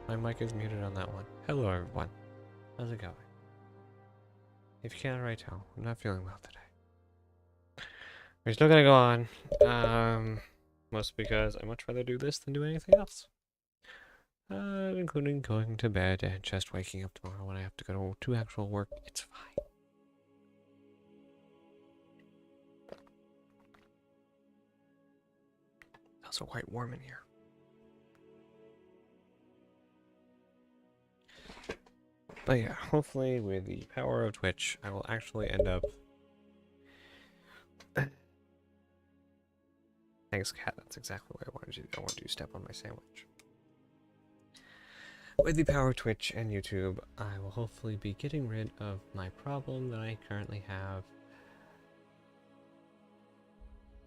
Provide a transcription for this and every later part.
My mic is muted on that one. Hello, everyone. How's it going? If you can't already tell, I'm not feeling well today. We're still gonna go on. Mostly because I'd much rather do this than do anything else. Including going to bed and just waking up tomorrow when I have to go to actual work. It's fine. It's also quite warm in here. But yeah, hopefully with the power of Twitch, I will actually end up... Thanks, cat. That's exactly what I wanted you to do. I wanted you to step on my sandwich. With the power of Twitch and YouTube, I will hopefully be getting rid of my problem that I currently have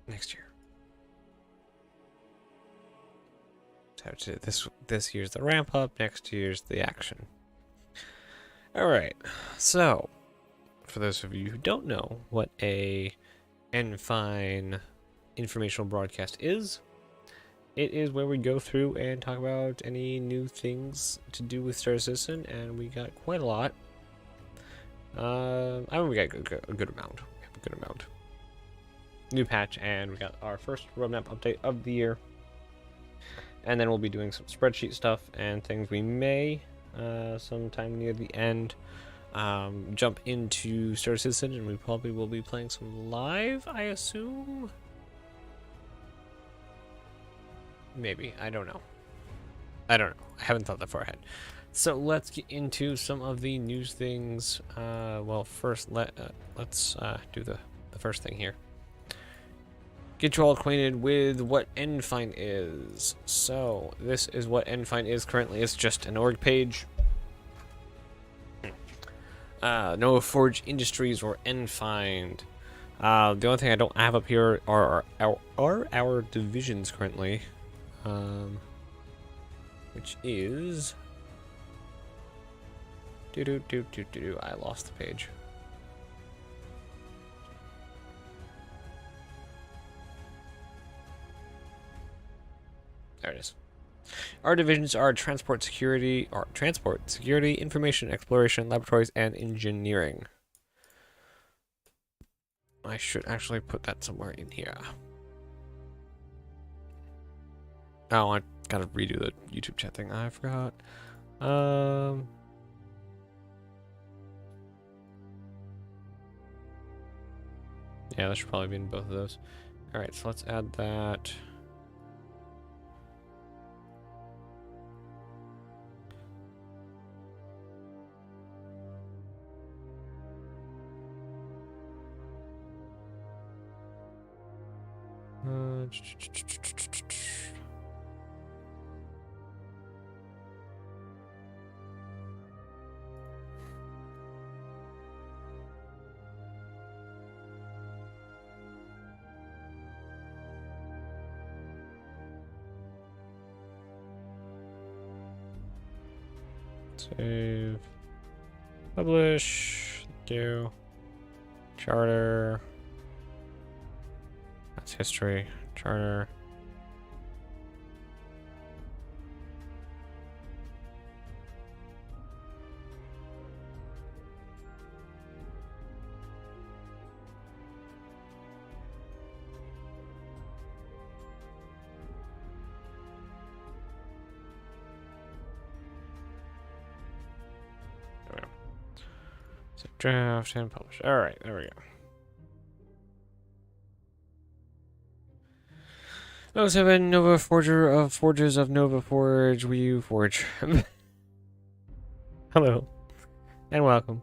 next year. So this year's the ramp up, next year's the action. Alright, so, for those of you who don't know what a NFInd informational broadcast is, it is where we go through and talk about any new things to do with StarCitizen, and we got quite a lot. I mean, we got a good amount. We have a good amount. New patch, and we got our first roadmap update of the year. And then we'll be doing some spreadsheet stuff and things. We may, sometime near the end, jump into StarCitizen, and we probably will be playing some live, I assume? Maybe. I don't know. I haven't thought that far ahead. So let's get into some of the news things. Well, first, let's do the first thing here. Get you all acquainted with what NFInd is. So, this is what NFInd is currently. It's just an org page. No Forge Industries or NFInd. The only thing I don't have up here are our divisions currently. Which is... I lost the page. There it is. Our divisions are transport security, information exploration, laboratories, and engineering. I should actually put that somewhere in here. Oh, I gotta redo the YouTube chat thing. I forgot. Yeah, that should probably be in both of those. Alright, so let's add that. Save. Publish. Do. Charter. That's history. Charter. There we go. So draft and publish. All right, there we go. Oh, 07 Nova Forger of Forges of Nova Forge. We Forge. Hello and welcome.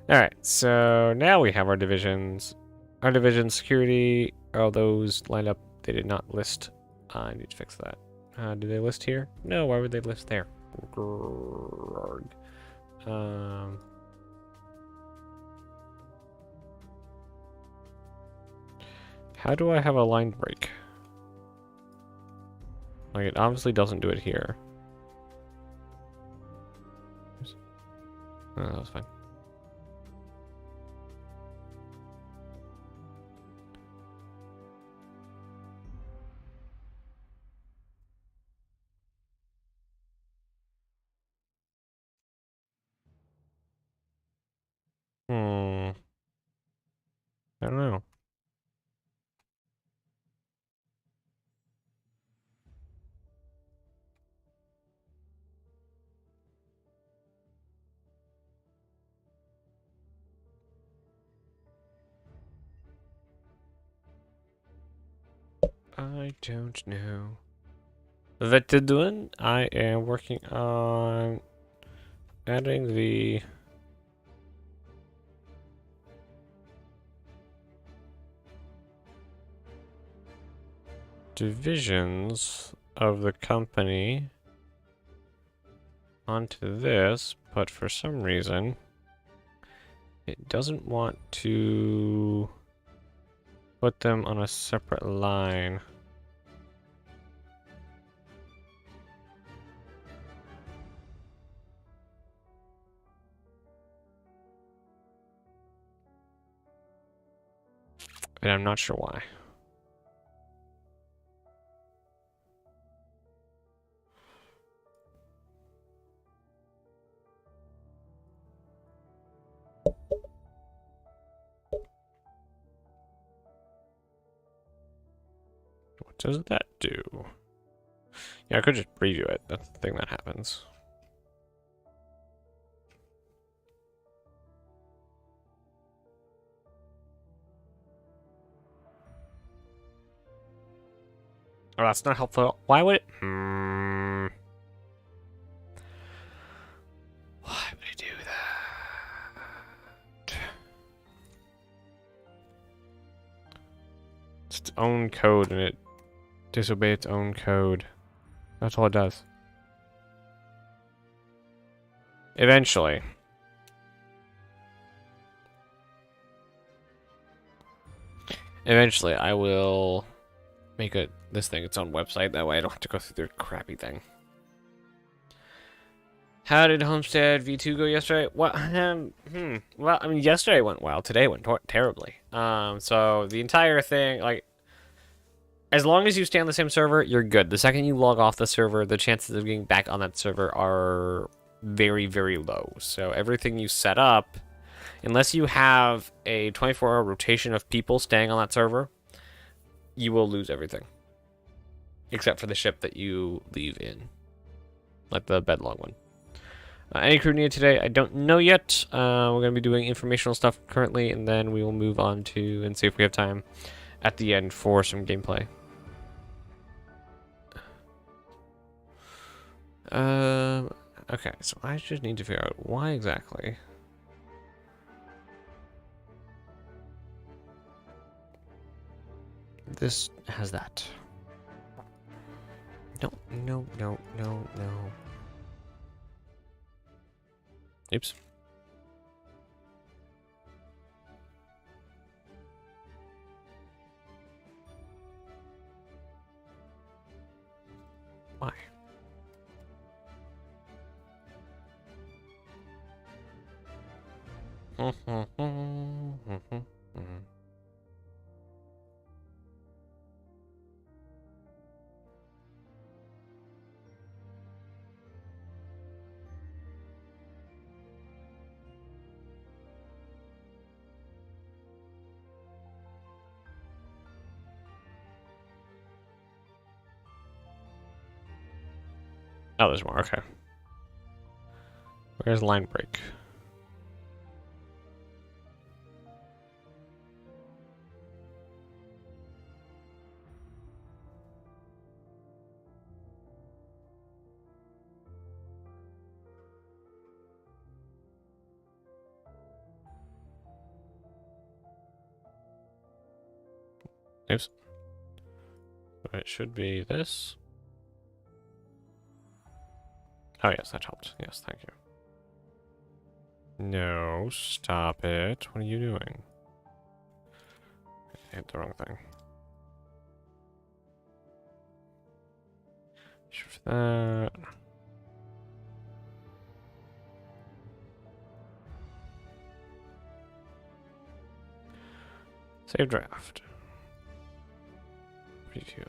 Alright, so now we have our divisions. Our division security, all those lined up, they did not list. I need to fix that. Do they list here? No, why would they list there? How do I have a line break? Like, it obviously doesn't do it here. Oh, that was fine. I don't know. I don't know. What to doing? I am working on adding the divisions of the company onto this, but for some reason it doesn't want to put them on a separate line. And I'm not sure why. What does that do? Yeah, I could just preview it. That's the thing that happens. Oh, that's not helpful. Why would it? Why would it do that? It's its own code and it disobeys its own code. That's all it does. Eventually. Eventually, I will make this thing its own website. That way I don't have to go through their crappy thing. How did Homestead V2 go yesterday? Well, well, I mean, yesterday went well. Today went terribly. So the entire thing, like, as long as you stay on the same server, you're good. The second you log off the server, the chances of getting back on that server are very, very low. So everything you set up, unless you have a 24-hour rotation of people staying on that server, you will lose everything. Except for the ship that you leave in. Like the bedlong one. Any crew needed today? I don't know yet. We're going to be doing informational stuff currently, and then we will move on to and see if we have time at the end for some gameplay. Okay, so I just need to figure out why exactly. This has that. No, no, no, no, no. Oops. Why? Oh, there's more. Okay. Where's line break? Oops. It should be this. Oh, yes, that helped. Yes, thank you. No, stop it. What are you doing? I hit the wrong thing. Shift that. Save draft. Preview.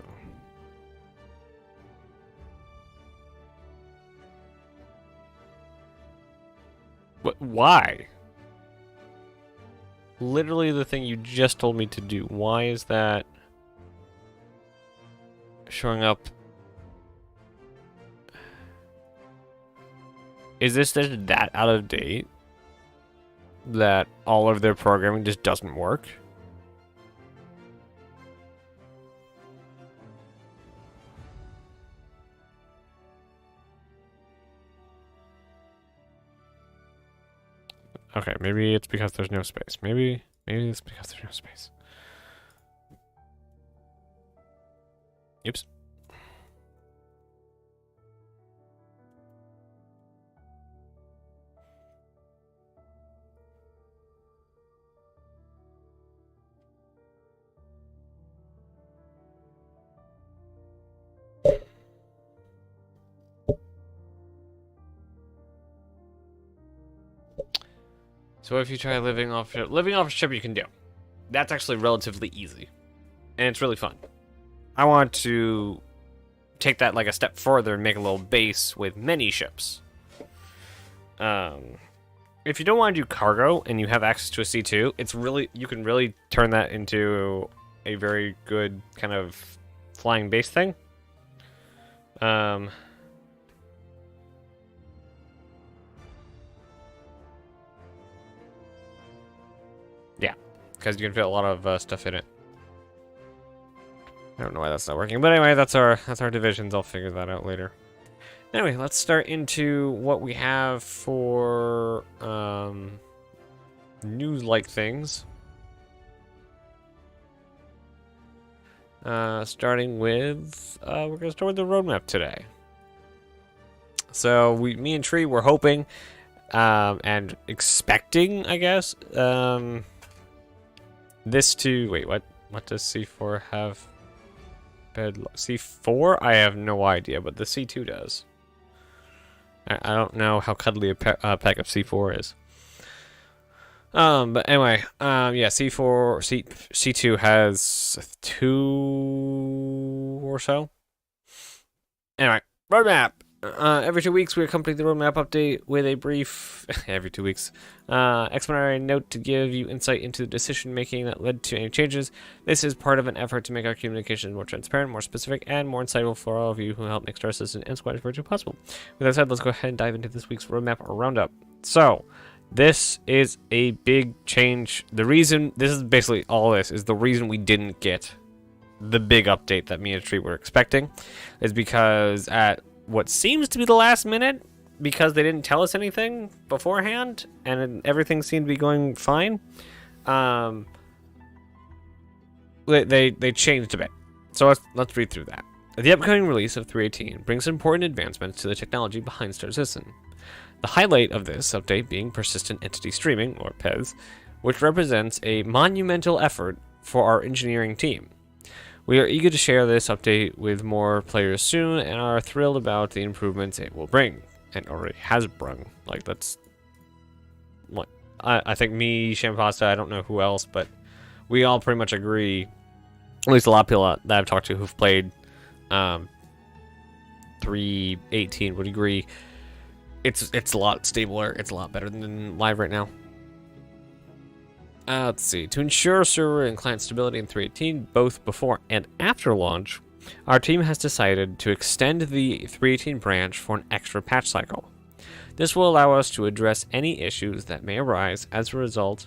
What? Why? literally the thing you just told me to do. Why is that showing up? Is this just that out of date that all of their programming just doesn't work? Okay, maybe it's because there's no space. Maybe it's because there's no space. Oops. So if you try living off a ship, you can do. That's actually relatively easy, and it's really fun. I want to take that like a step further and make a little base with many ships. If you don't want to do cargo and you have access to a C2, you can really turn that into a very good kind of flying base thing. Yeah, because you can fit a lot of stuff in it. I don't know why that's not working, but anyway, that's our divisions. I'll figure that out later. Anyway, let's start into what we have for news-like things. Starting with, we're gonna start with the roadmap today. So me and Tree were hoping and expecting, I guess, this to wait. What does C4 have? C4? I have no idea, but the C2 does. I don't know how cuddly a pack of C4 is. But anyway, yeah, C2 has 2 or so. Anyway, roadmap. Every 2 weeks, we accompany the roadmap update with a brief, every 2 weeks, explanatory note to give you insight into the decision-making that led to any changes. This is part of an effort to make our communication more transparent, more specific, and more insightful for all of you who help make Star Citizen and Squad as virtually possible. With that said, let's go ahead and dive into this week's roadmap roundup. So, this is a big change. This is basically all this, is the reason we didn't get the big update that me and Tree were expecting, is because at what seems to be the last minute, because they didn't tell us anything beforehand and everything seemed to be going fine, they changed a bit. So let's read through that. The upcoming release of 3.18 brings important advancements to the technology behind Star Citizen. The highlight of this update being Persistent Entity Streaming, or PES, which represents a monumental effort for our engineering team. We are eager to share this update with more players soon and are thrilled about the improvements it will bring, and already has brung. Like, that's what I think me, Shampasta, I don't know who else, but we all pretty much agree, at least a lot of people that I've talked to who've played 3.18 would agree it's a lot stabler, it's a lot better than live right now. Let's see. To ensure server and client stability in 3.18, both before and after launch, our team has decided to extend the 3.18 branch for an extra patch cycle. This will allow us to address any issues that may arise as a result,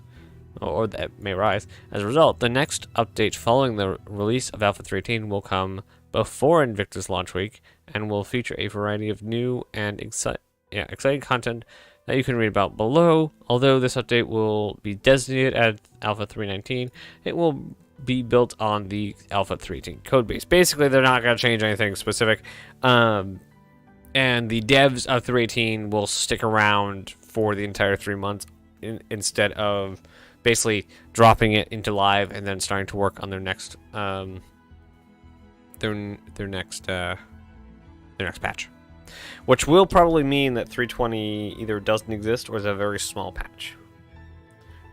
The next update following the release of Alpha 3.18 will come before Invictus launch week and will feature a variety of new and exciting content that you can read about below. Although this update will be designated as Alpha 3.19, it will be built on the Alpha 3.18 codebase. Basically, they're not going to change anything specific. And the devs of 3.18 will stick around for the entire 3 months instead of basically dropping it into live and then starting to work on their next next patch. Which will probably mean that 3.20 either doesn't exist or is a very small patch.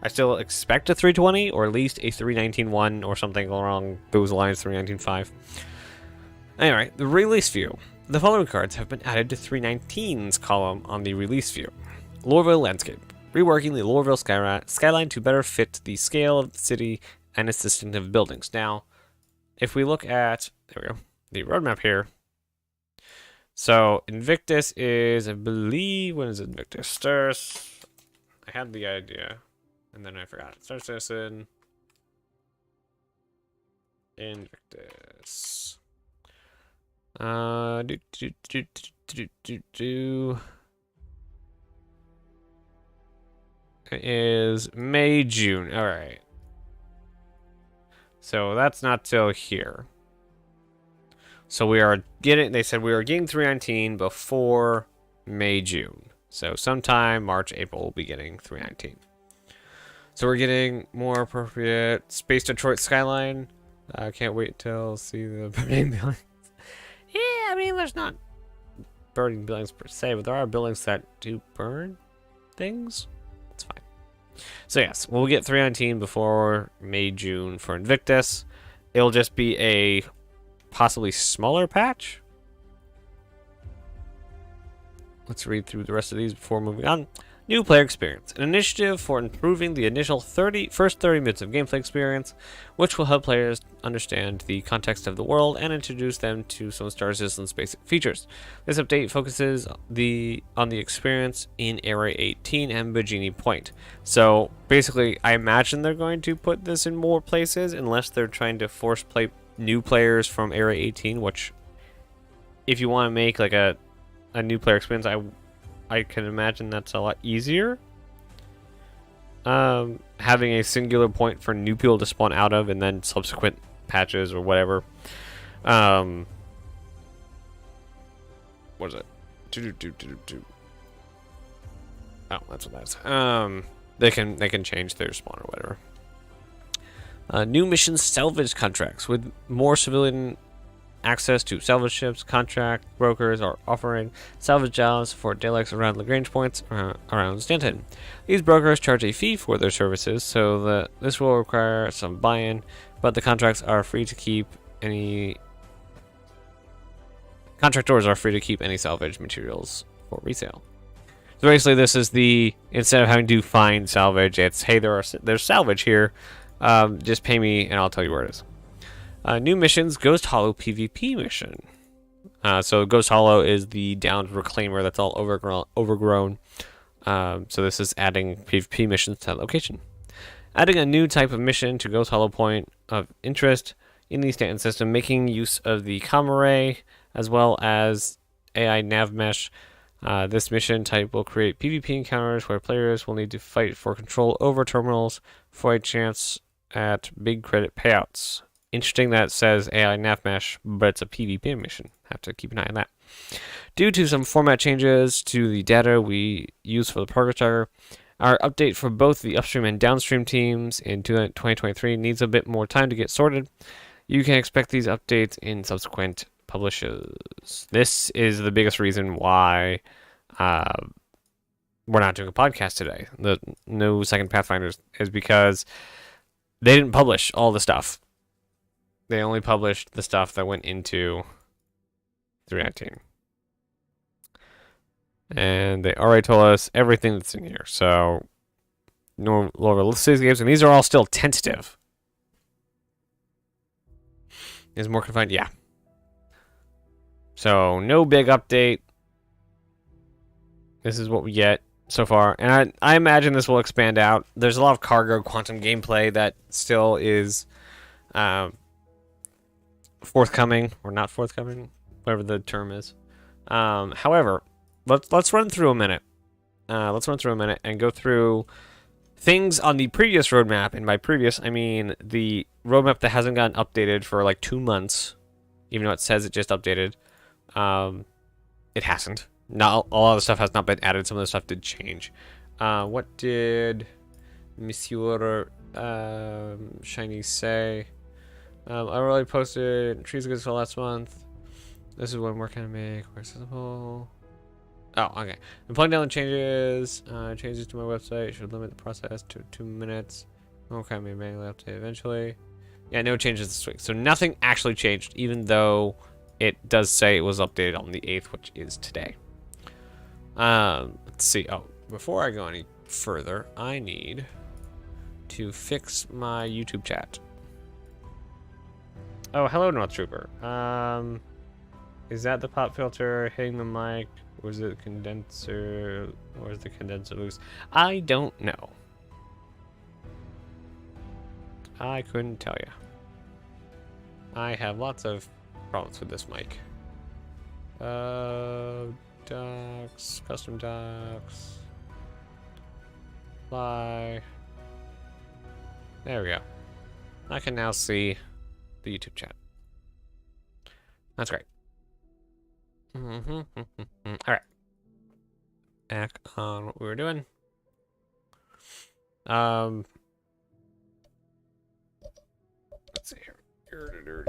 I still expect a 3.20 or at least a 3.19.1 or something along those lines, 3.19.5. Anyway, the release view. The following cards have been added to 3.19's column on the release view. Lorville Landscape. reworking the Lorville skyline to better fit the scale of the city and its distinctive buildings. Now, if we look at, there we go, the roadmap here. So Invictus is, I believe, when is Invictus? Stars. I had the idea, and then I forgot. StarCitizen. Invictus. It is May, June. All right. So that's not till here. So we are getting, they said we are getting 319 before May, June. So sometime March, April, we'll be getting 319. So we're getting more appropriate Space Detroit skyline. I can't wait till see the burning buildings. Yeah, I mean, there's not burning buildings per se, but there are buildings that do burn things. It's fine. So yes, we'll get 319 before May, June for Invictus. It'll just be a possibly smaller patch. Let's read through the rest of these before moving on. New player experience. An initiative for improving the initial first 30 minutes of gameplay experience, which will help players understand the context of the world and introduce them to some Star Citizen's basic features. This update focuses on the experience in Area 18 and Bikini Point. So basically, I imagine they're going to put this in more places unless they're trying to force play new players from Area 18, which if you want to make like a new player experience, I can imagine that's a lot easier. Having a singular point for new people to spawn out of and then subsequent patches or whatever. What is it? Oh, that's what that is. They can change their spawn or whatever. New mission salvage contracts with more civilian access to salvage ships. Contract brokers are offering salvage jobs for derelicts around Lagrange points around Stanton. These brokers charge a fee for their services, so that this will require some buy-in, but the contractors are free to keep any salvage materials for resale. So basically, this is instead of having to find salvage, it's hey, there's salvage here. Just pay me and I'll tell you where it is. New missions, Ghost Hollow PvP mission. So Ghost Hollow is the downed reclaimer that's all overgrown. So this is adding PvP missions to that location. Adding a new type of mission to Ghost Hollow point of interest in the Stanton system, making use of the comm array as well as AI nav mesh. This mission type will create PvP encounters where players will need to fight for control over terminals for a chance at big credit payouts. Interesting that it says AI nav mesh, but it's a PvP mission. Have to keep an eye on that. Due to some format changes to the data we use for the progress tracker, our update for both the upstream and downstream teams in 2023 needs a bit more time to get sorted. You can expect these updates in subsequent publishes. This is the biggest reason why we're not doing a podcast today. The no second Pathfinders is because they didn't publish all the stuff. They only published the stuff that went into 319. And they already told us everything that's in here. So, no lower cities games, and these are all still tentative. Is more confined? Yeah. So, no big update. This is what we get so far. And I imagine this will expand out. There's a lot of cargo quantum gameplay that still is forthcoming or not forthcoming, whatever the term is. However, let's run through a minute. Let's run through a minute and go through things on the previous roadmap. And by previous, I mean the roadmap that hasn't gotten updated for like 2 months, even though it says it just updated. It hasn't. Not a lot of the stuff has not been added. Some of the stuff did change. What did Monsieur Shiny say? I already posted trees good for last month. This is what I'm working to make. Where's simple? Oh, okay. I'm pulling down the changes. Changes to my website should limit the process to 2 minutes. Okay, maybe manually update eventually. Yeah, no changes this week. So nothing actually changed, even though it does say it was updated on the 8th, which is today. Let's see. Oh, before I go any further, I need to fix my YouTube chat. Oh, hello, North Trooper. Is that the pop filter hitting the mic? Or is it the condenser? Or is the condenser loose? I don't know. I couldn't tell you. I have lots of problems with this mic. Docs, custom docs. Fly. There we go. I can now see the YouTube chat. That's great. All right. Back on what we were doing. Let's see here. There.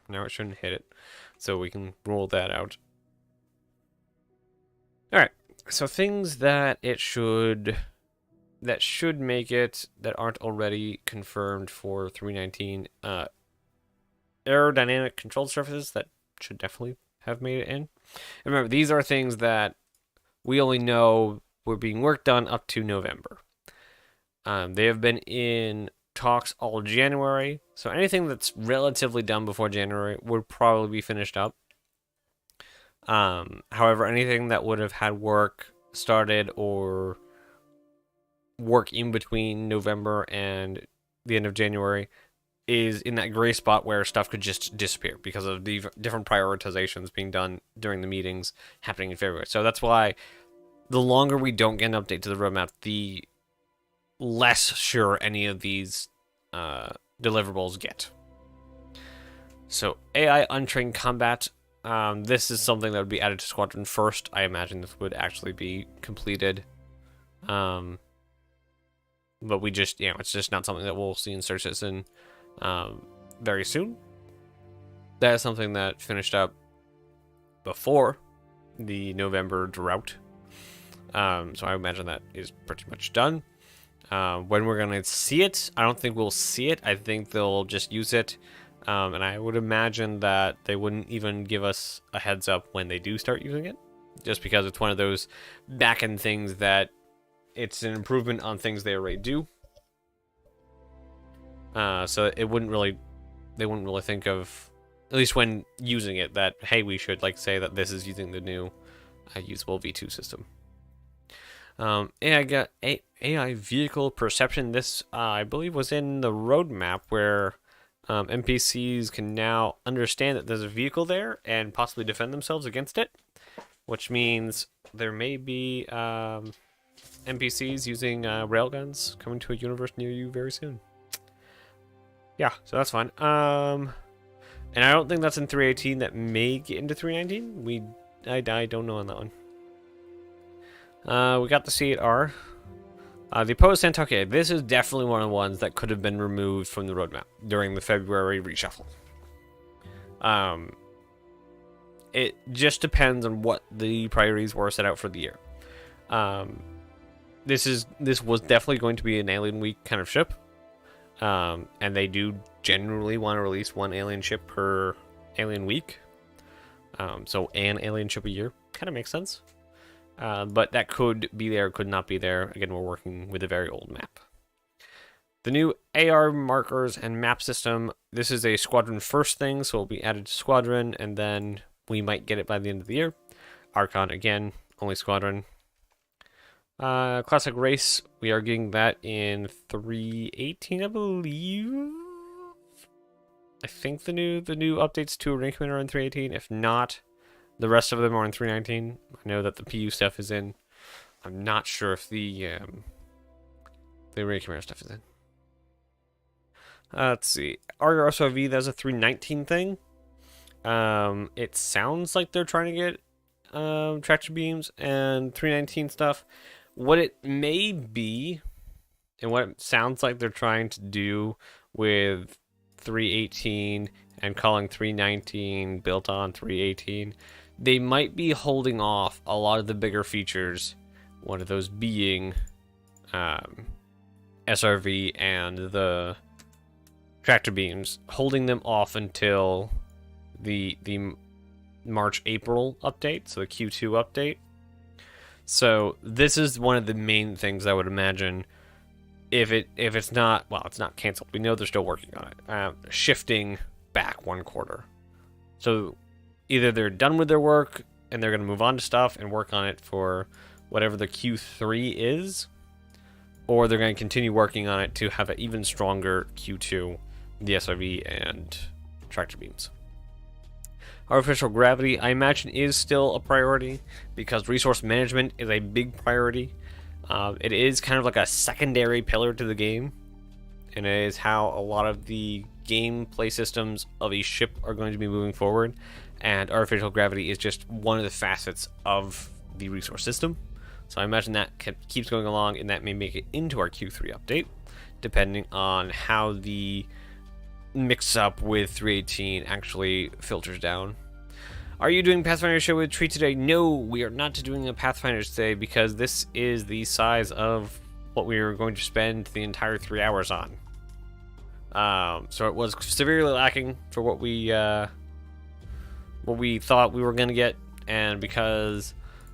Now it shouldn't hit it, so we can roll that out. All right. So things that should make it that aren't already confirmed for 3.19. Aerodynamic control surfaces that should definitely have made it in. And remember, these are things that we only know were being worked on up to November. They have been in talks all January, so anything that's relatively done before January would probably be finished up. However, anything that would have had work started or work in between November and the end of January is in that gray spot where stuff could just disappear because of the different prioritizations being done during the meetings happening in February. So that's why the longer we don't get an update to the roadmap, the less sure any of these deliverables get. So AI untrained combat. This is something that would be added to Squadron first. I imagine this would actually be completed. But we just, it's just not something that we'll see in StarCitizen very soon. That is something that finished up before the November drought. So I imagine that is pretty much done. When we're going to see it, I don't think we'll see it. I think they'll just use it. And I would imagine that they wouldn't even give us a heads up when they do start using it, just because it's one of those back-end things that it's an improvement on things they already do. So they wouldn't really think of, at least when using it, that, hey, we should say that this is using the new usable V2 system. AI vehicle perception. This, I believe, was in the roadmap where NPCs can now understand that there's a vehicle there and possibly defend themselves against it, which means there may be NPCs using railguns coming to a universe near you very soon. Yeah, so that's fun. And I don't think that's in 3.18. That may get into 3.19. I don't know on that one. We got the C8R. The opposed Santucket. This is definitely one of the ones that could have been removed from the roadmap during the February reshuffle. It just depends on what the priorities were set out for the year. This was definitely going to be an Alien Week kind of ship. And they do generally want to release one alien ship per Alien Week. So an alien ship a year kind of makes sense. But that could be there, could not be there. Again, we're working with a very old map. The new AR markers and map system. This is a Squadron first thing, so it'll be added to Squadron, and then we might get it by the end of the year. Archon, again, only Squadron. Classic Race, we are getting that in 3.18, I believe. I think the new updates to Array Commander are in 3.18. If not, the rest of them are in 3.19. I know that the PU stuff is in. I'm not sure if the Array Commander stuff is in. Let's see. Argus ROV, that's a 3.19 thing. It sounds like they're trying to get traction beams and 3.19 stuff. What it may be, and what it sounds like they're trying to do with 3.18 and calling 3.19 built on 3.18, they might be holding off a lot of the bigger features, one of those being SRV and the tractor beams, holding them off until the March-April update, so the Q2 update. So this is one of the main things I would imagine. If it's not, well, it's not canceled. We know they're still working on it. Shifting back 1 quarter. So either they're done with their work and they're going to move on to stuff and work on it for whatever the Q3 is, or they're going to continue working on it to have an even stronger Q2, the SRV and tractor beams. Artificial gravity, I imagine, is still a priority because resource management is a big priority. It is kind of like a secondary pillar to the game, and it is how a lot of the gameplay systems of a ship are going to be moving forward, and artificial gravity is just one of the facets of the resource system. So I imagine that keeps going along, and that may make it into our Q3 update, depending on how the mix-up with 318 actually filters down. Are you doing Pathfinder show with Tree today? No, we are not doing a Pathfinder today because this is the size of what we are going to spend the entire 3 hours on. So it was severely lacking for what we thought we were going to get, and because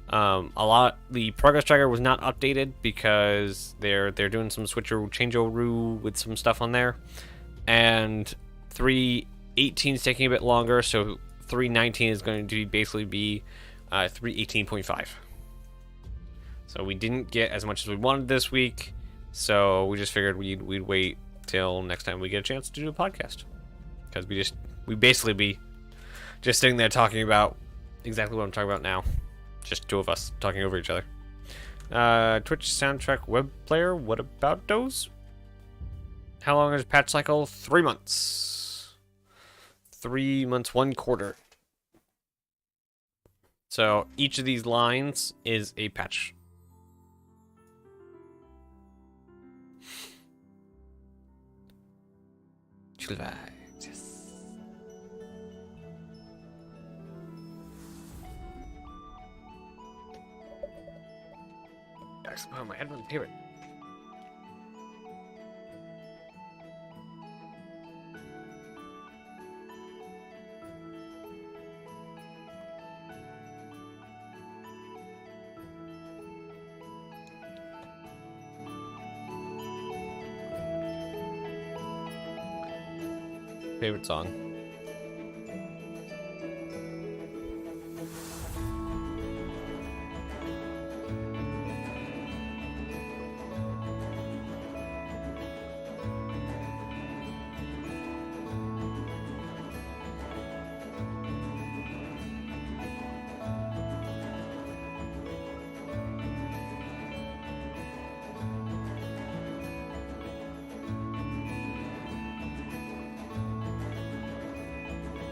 the progress tracker was not updated because they're doing some changeover with some stuff on there, and 318 is taking a bit longer, so 319 is going to basically be 318.5. So we didn't get as much as we wanted this week, so we just figured we'd wait till next time we get a chance to do a podcast, because we basically be just sitting there talking about exactly what I'm talking about now, just 2 of us talking over each other. Twitch soundtrack web player, what about those? How long is patch cycle? 3 months. 3 months, 1 quarter. So each of these lines is a patch. Yes. Oh, my head wouldn't hear it. Favorite song.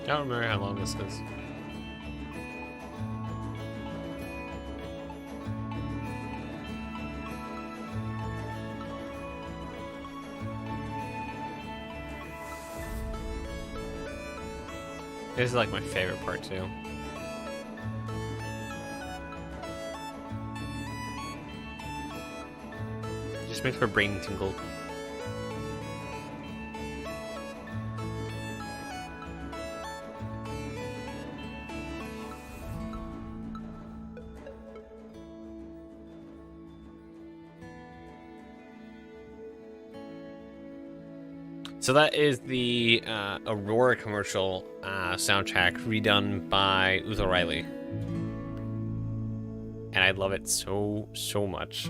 I don't remember how long this is. This is like my favorite part too. It just makes my brain tingle. So that is the Aurora commercial soundtrack redone by Uzo Riley. And I love it so much.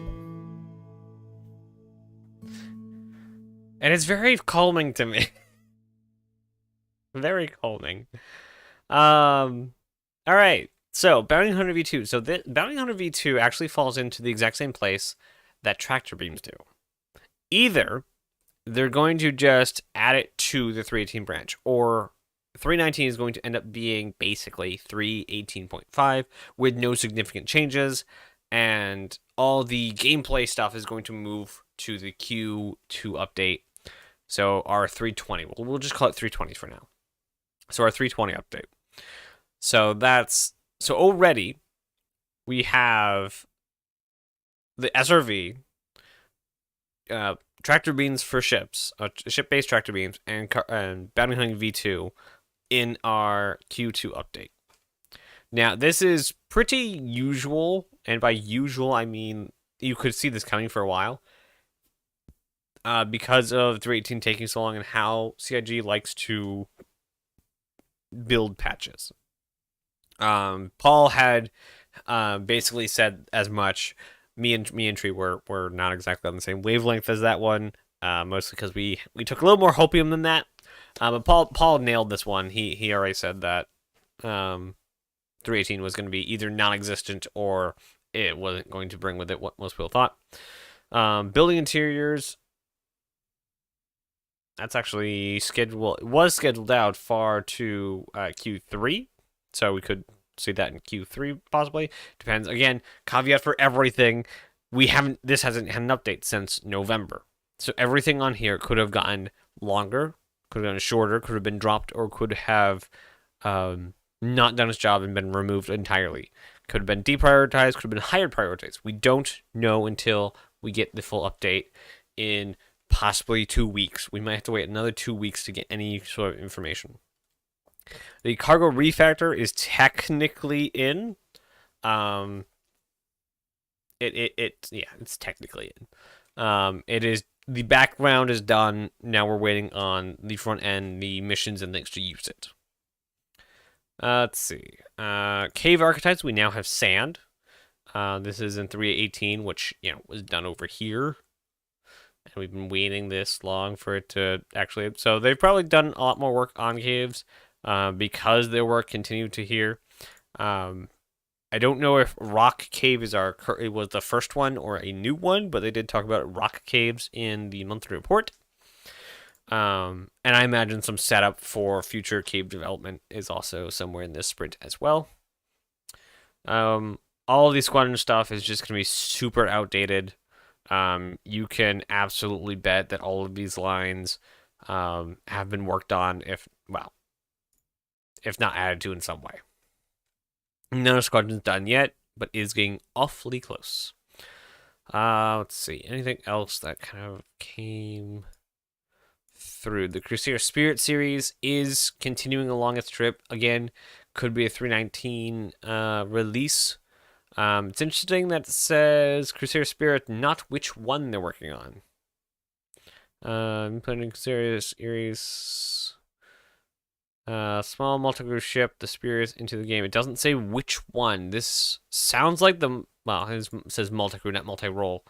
And it's very calming to me. Very calming. Alright, so Bounty Hunter V2. So Bounty Hunter V2 actually falls into the exact same place that tractor beams do. Either they're going to just add it to the 318 branch, or 319 is going to end up being basically 318.5 with no significant changes, and all the gameplay stuff is going to move to the Q2 update. So our 320, we'll just call it 320 for now. So our 320 update. So already we have the SRV tractor beams for ships, ship-based tractor beams, and bounty hunting V2 in our Q2 update. Now, this is pretty usual, and by usual, I mean you could see this coming for a while. Because of 3.18 taking so long and how CIG likes to build patches. Paul had basically said as much. Me and Tree were not exactly on the same wavelength as that one, mostly because we took a little more hopium than that. But Paul nailed this one. He already said that 3.18 was going to be either non-existent or it wasn't going to bring with it what most people thought. Building interiors. That's actually scheduled. It was scheduled out far to Q3, so we could see that in Q3 possibly. Depends. Again, caveat for everything. This hasn't had an update since November, so everything on here could have gotten longer, could have gotten shorter, could have been dropped, or could have not done its job and been removed entirely. Could have been deprioritized, could have been higher prioritized. We don't know until we get the full update in possibly 2 weeks. We might have to wait another 2 weeks to get any sort of information. The cargo refactor is technically in. It's technically in. It is. The background is done. Now we're waiting on the front end, the missions and things to use it. Let's see. Cave archetypes. We now have sand. This is in 3.18, which was done over here. And we've been waiting this long for it to actually. So they've probably done a lot more work on caves because their work continued to here. I don't know if rock cave it was the first one or a new one, but they did talk about rock caves in the monthly report. And I imagine some setup for future cave development is also somewhere in this sprint as well. All of the squadron stuff is just going to be super outdated. You can absolutely bet that all of these lines have been worked on, if not added to in some way. None of Squadron's done yet, but is getting awfully close. Let's see. Anything else that kind of came through? The Crusader Spirit series is continuing along its trip. Again, could be a 3.19 release. It's interesting that it says Crusader Spirit, not which one they're working on. Putting Crusader series, small multi-crew ship, the Spirit into the game. It doesn't say which one. This sounds like it says multi-crew, not multi-role.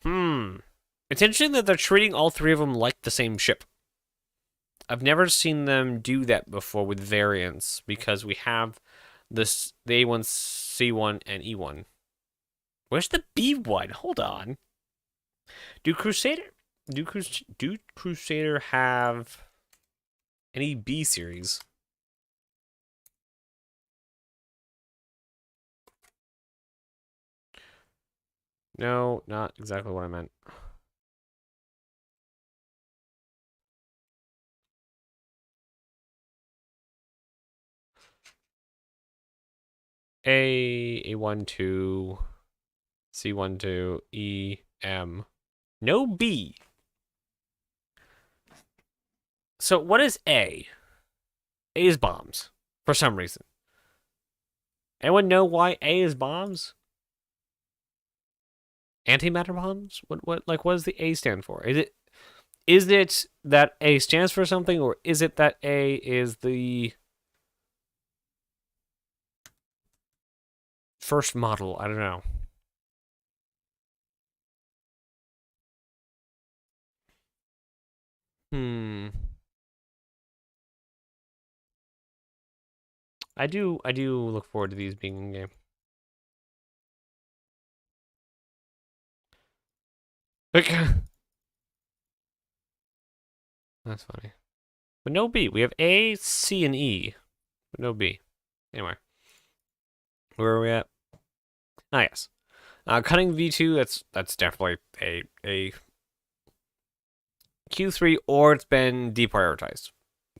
It's interesting that they're treating all three of them like the same ship. I've never seen them do that before with variants, because we have the A1, C1, and E1. Where's the B1? Hold on. Do Crusader have any B series? No, not exactly what I meant. A1, 2, C1, 2, E, M. No B. So what is A? A is bombs, for some reason. Anyone know why A is bombs? Antimatter bombs? What does the A stand for? Is it that A stands for something, or is it that A is the first model? I don't know. I do look forward to these being in game. That's funny. But no B. We have A, C, and E. But no B. Anyway. Where are we at? Ah, yes. Cutting V2, that's definitely a Q3, or it's been deprioritized.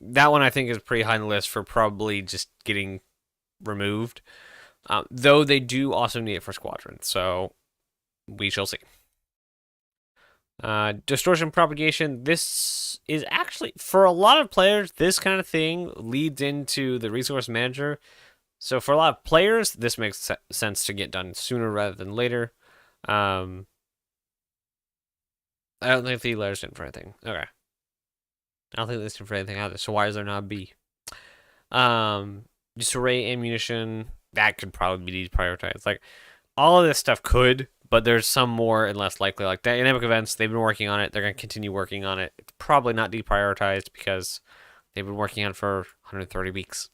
That one I think is pretty high on the list for probably just getting removed. Though they do also need it for Squadron, so we shall see. Distortion propagation. This is actually, for a lot of players, this kind of thing leads into the resource manager. So for a lot of players, this makes sense to get done sooner rather than later. I don't think the letter's in for anything. Okay. I don't think this is in for anything either. So why is there not a B? Disarray ammunition. That could probably be deprioritized. Like, all of this stuff could, but there's some more and less likely. Like dynamic events, they've been working on it. They're going to continue working on it. It's probably not deprioritized because they've been working on it for 130 weeks.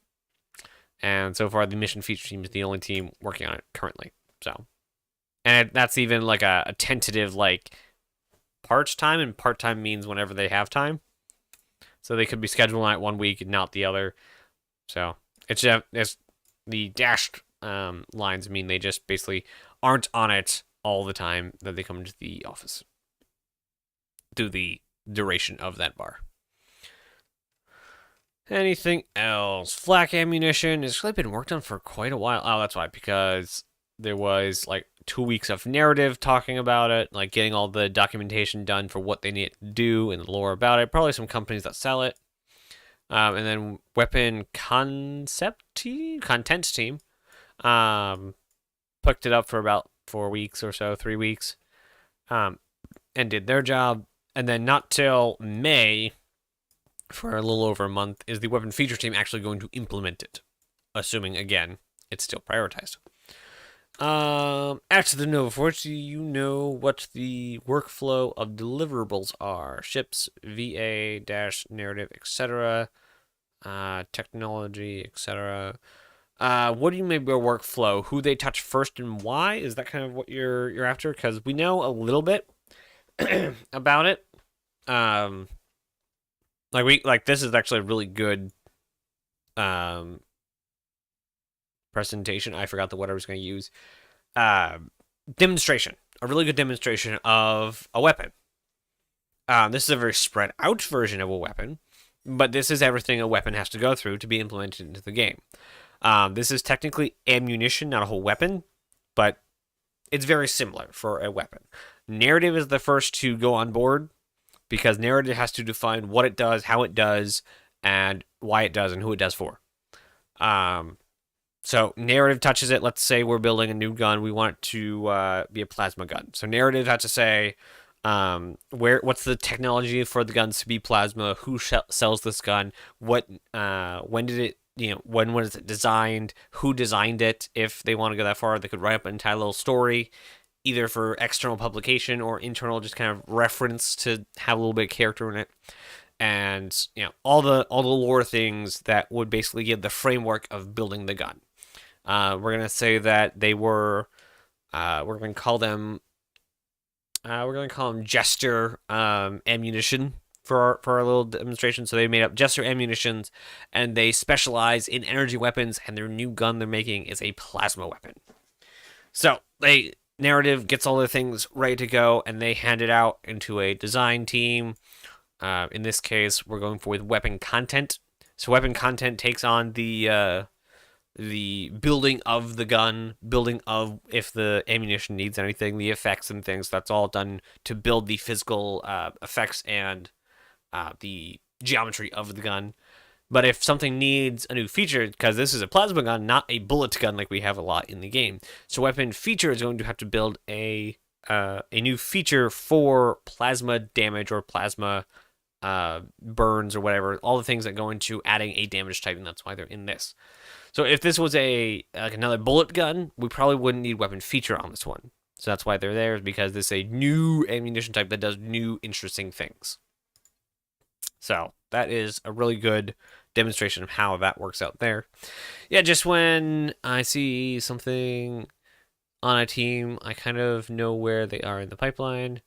And so far, the mission feature team is the only team working on it currently. So, and that's even like a tentative, like, part time, and part time means whenever they have time. So they could be scheduling it 1 week and not the other. So it's the dashed lines mean they just basically aren't on it all the time that they come into the office through the duration of that bar. Anything else? Flak ammunition has actually been worked on for quite a while. Oh, that's why, because there was like 2 weeks of narrative talking about it, like getting all the documentation done for what they need to do and the lore about it. Probably some companies that sell it. And then weapon content team picked it up for about 4 weeks or so, 3 weeks, and did their job. And then not till May, for a little over a month, is the weapon feature team actually going to implement it, assuming again it's still prioritized. After the Nova Forge, do you know what the workflow of deliverables are? Ships, VA, narrative, etc. Technology, etc. What do you mean by workflow? Who they touch first and why? Is that kind of what you're after? Because we know a little bit about it. Like this is actually a really good presentation. I forgot the word I was going to use. Demonstration. A really good demonstration of a weapon. This is a very spread out version of a weapon, but this is everything a weapon has to go through to be implemented into the game. This is technically ammunition, not a whole weapon, but it's very similar for a weapon. Narrative is the first to go on board because narrative has to define what it does, how it does, and why it does, and who it does for. So narrative touches it. Let's say we're building a new gun. We want it to be a plasma gun. So narrative has to say what's the technology for the guns to be plasma? Who sells this gun? When did it? When was it designed? Who designed it? If they want to go that far, they could write up an entire little story, either for external publication or internal, just kind of reference to have a little bit of character in it, and all the lore things that would basically give the framework of building the gun. We're gonna say that they were. We're gonna call them. Jester ammunition for our little demonstration. So they made up Jester ammunitions, and they specialize in energy weapons. And their new gun they're making is a plasma weapon. So narrative gets all the things ready to go, and they hand it out into a design team. In this case, we're going with weapon content. So weapon content takes on the building of the gun, building of if the ammunition needs anything, the effects and things. That's all done to build the physical effects and the geometry of the gun. But if something needs a new feature, because this is a plasma gun, not a bullet gun like we have a lot in the game, so weapon feature is going to have to build a new feature for plasma damage or plasma burns or whatever, all the things that go into adding a damage type, and that's why they're in this. So if this was another bullet gun, we probably wouldn't need weapon feature on this one. So that's why they're there, is because this is a new ammunition type that does new interesting things. So that is a really good demonstration of how that works out there. Yeah, just when I see something on a team, I kind of know where they are in the pipeline.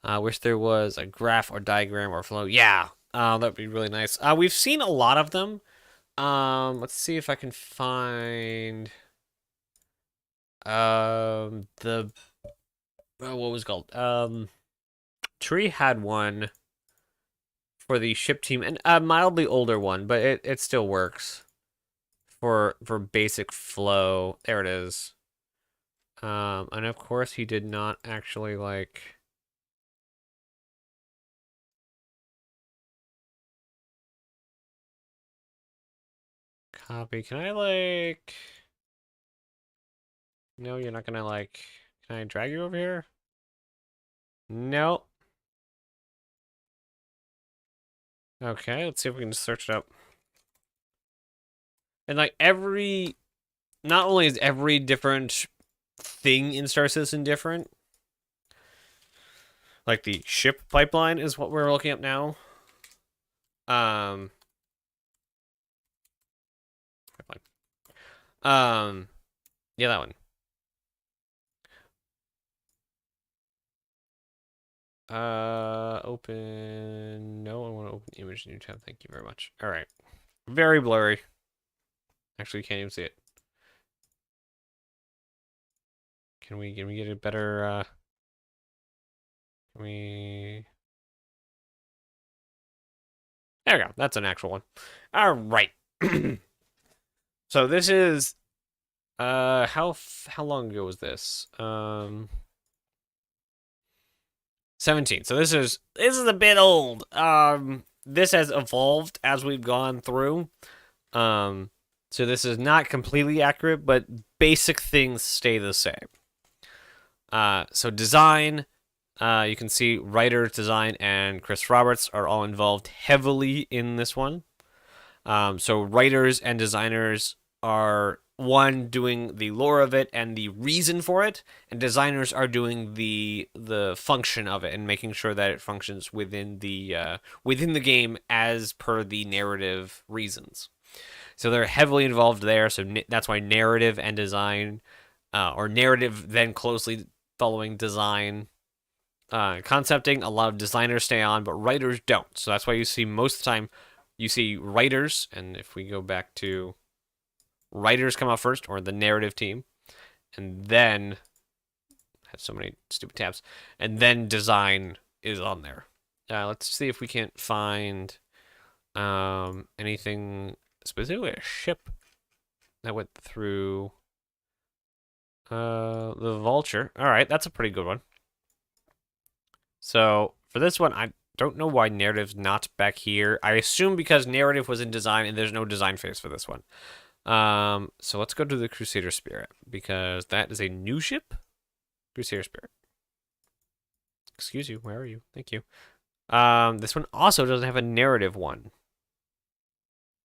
Wish there was a graph or diagram or flow. Yeah, that'd be really nice. We've seen a lot of them. Let's see if I can find what was it called? Tree had one for the ship team, and a mildly older one, but it still works for basic flow. There it is. And of course he did not actually Copy. Can I, like... No, you're not gonna, like... Can I drag you over here? No. Okay, let's see if we can just search it up. And, like, every... Not only is every different thing in Star Citizen different, like the ship pipeline is what we're looking at now. Pipeline. Yeah, that one. Open. No, I want to open image new tab. Thank you very much. All right. Very blurry. Actually, you can't even see it. Can we get a better? Can we? There we go. That's an actual one. All right. So this is. How long ago was this? 17. So this is a bit old. This has evolved as we've gone through. So this is not completely accurate, but basic things stay the same. So design, you can see writer, design, and Chris Roberts are all involved heavily in this one. So writers and designers are one doing the lore of it and the reason for it, and designers are doing the function of it and making sure that it functions within the game as per the narrative reasons. So they're heavily involved there. So that's why narrative and design, or narrative then closely following design, concepting. A lot of designers stay on, but writers don't. So that's why you see most of the time you see writers, and if we go back to writers come out first, or the narrative team, and then I have so many stupid tabs, and then design is on there. Let's see if we can't find anything specifically a ship that went through the Vulture. All right, that's a pretty good one. So for this one, I don't know why narrative's not back here. I assume because narrative was in design and there's no design phase for this one. So let's go to the Crusader Spirit, because that is a new ship. Crusader Spirit. Excuse you, where are you? Thank you. This one also doesn't have a narrative one,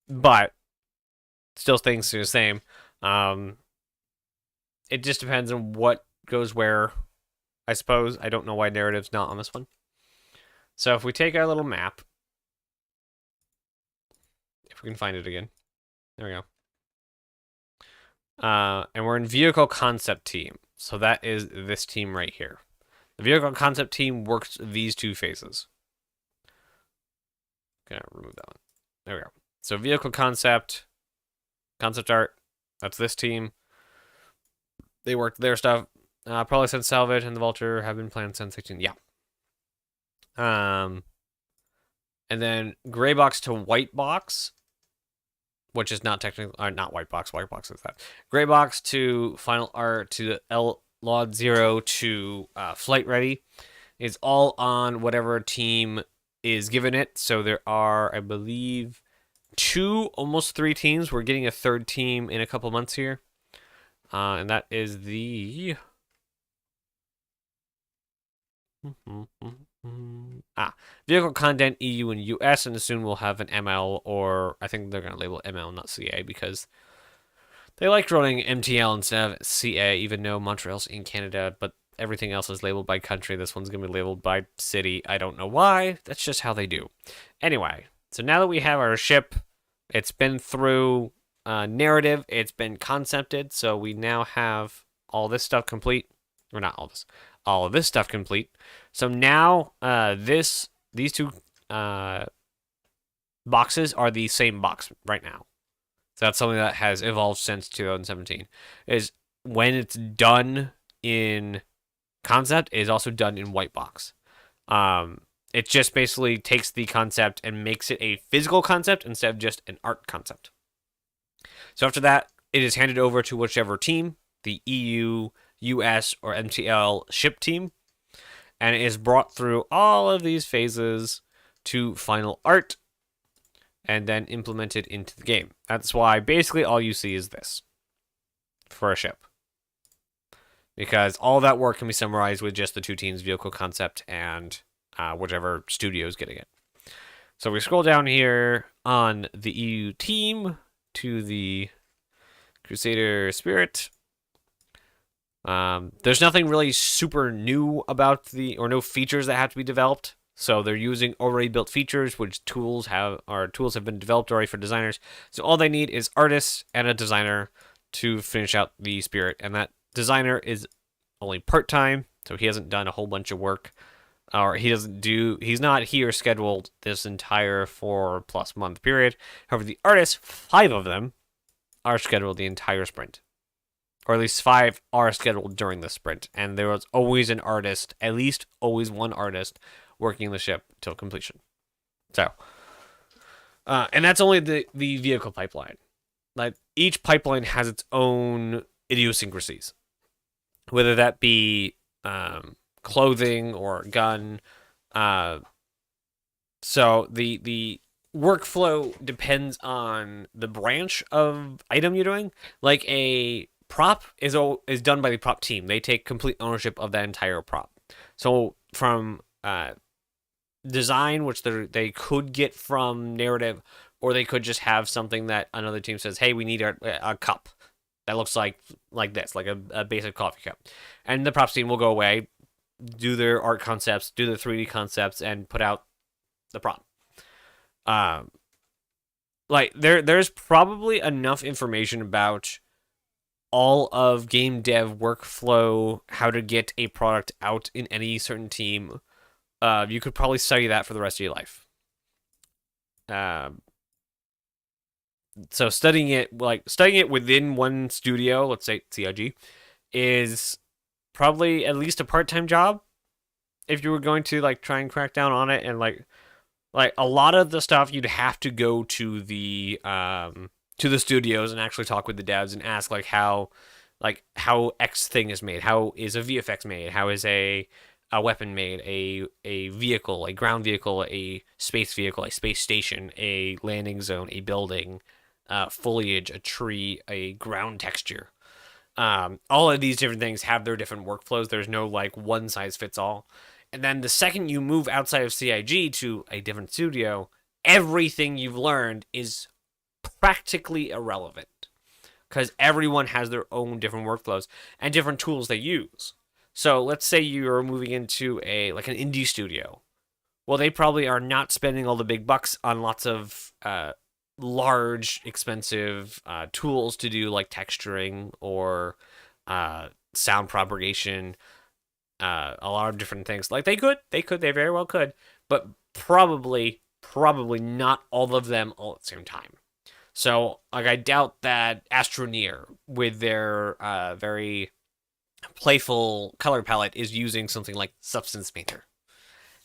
but still things are the same. It just depends on what goes where, I suppose. I don't know why narrative's not on this one. So if we take our little map, if we can find it again, there we go. And we're in vehicle concept team. So that is this team right here. The vehicle concept team works these two phases. Gonna remove that one. There we go. So vehicle concept art, that's this team. They worked their stuff. Probably since Salvage and the Vulture have been planned since 16. Yeah. And then gray box to white box, which is not technically, not white box. White box is that. Gray box to final art to Laud 0 to flight ready is all on whatever team is given it. So there are, I believe, 2, almost 3 teams. We're getting a 3rd team in a couple months here. And that is the... vehicle content EU and US, and soon we'll have an ML, or I think they're going to label ML, not CA, because they like running MTL instead of CA, even though Montreal's in Canada, but everything else is labeled by country. This one's going to be labeled by city. I don't know why. That's just how they do. Anyway, so now that we have our ship, it's been through narrative, it's been concepted, so we now have all this stuff complete. Or not all this. All of this stuff complete. So now these 2 boxes are the same box right now. So that's something that has evolved since 2017. Is when it's done in concept, it is also done in white box. It just basically takes the concept and makes it a physical concept instead of just an art concept. So after that, it is handed over to whichever team, the EU, US, or MTL ship team, and it is brought through all of these phases to final art. and then implemented into the game. That's why basically all you see is this for a ship. Because all that work can be summarized with just the two teams' vehicle concept and whichever studio is getting it. So we scroll down here on the EU team to the Crusader Spirit. There's nothing really super new about or no features that have to be developed. So they're using already built features, which tools have been developed already for designers. So all they need is artists and a designer to finish out the Spirit, and that designer is only part-time, so he hasn't done a whole bunch of work, or he's not here scheduled this entire 4+ month period. However, the artists, 5 of them, are scheduled the entire sprint, or at least 5 are scheduled during the sprint, and there was always an artist, at least always one artist, working the ship till completion. So, and that's only the vehicle pipeline. Like, each pipeline has its own idiosyncrasies, whether that be clothing or gun. So the workflow depends on the branch of item you're doing. Like, a prop is done by the prop team. They take complete ownership of that entire prop. So from design, which they could get from narrative, or they could just have something that another team says, hey, we need a cup that looks like this, like a basic coffee cup. And the props team will go away, do their art concepts, do their 3D concepts, and put out the prop. Like, there's probably enough information about all of game dev workflow, how to get a product out in any certain team. You could probably study that for the rest of your life. So studying it within one studio, let's say CIG, is probably at least a part-time job if you were going to like try and crack down on it. And like a lot of the stuff, you'd have to go to the studios and actually talk with the devs and ask how X thing is made, how is a VFX made, how is a weapon made, a vehicle, a ground vehicle, a space vehicle, a space station, a landing zone, a building, foliage, a tree, a ground texture. All of these different things have their different workflows. There's no like one size fits all. And then the second you move outside of CIG to a different studio, everything you've learned is practically irrelevant, because everyone has their own different workflows and different tools they use. So let's say you're moving into an indie studio. Well, they probably are not spending all the big bucks on lots of large, expensive tools to do like texturing or sound propagation, a lot of different things. Like they very well could, but probably not all of them all at the same time. So like I doubt that Astroneer with their very playful color palette is using something like Substance Painter.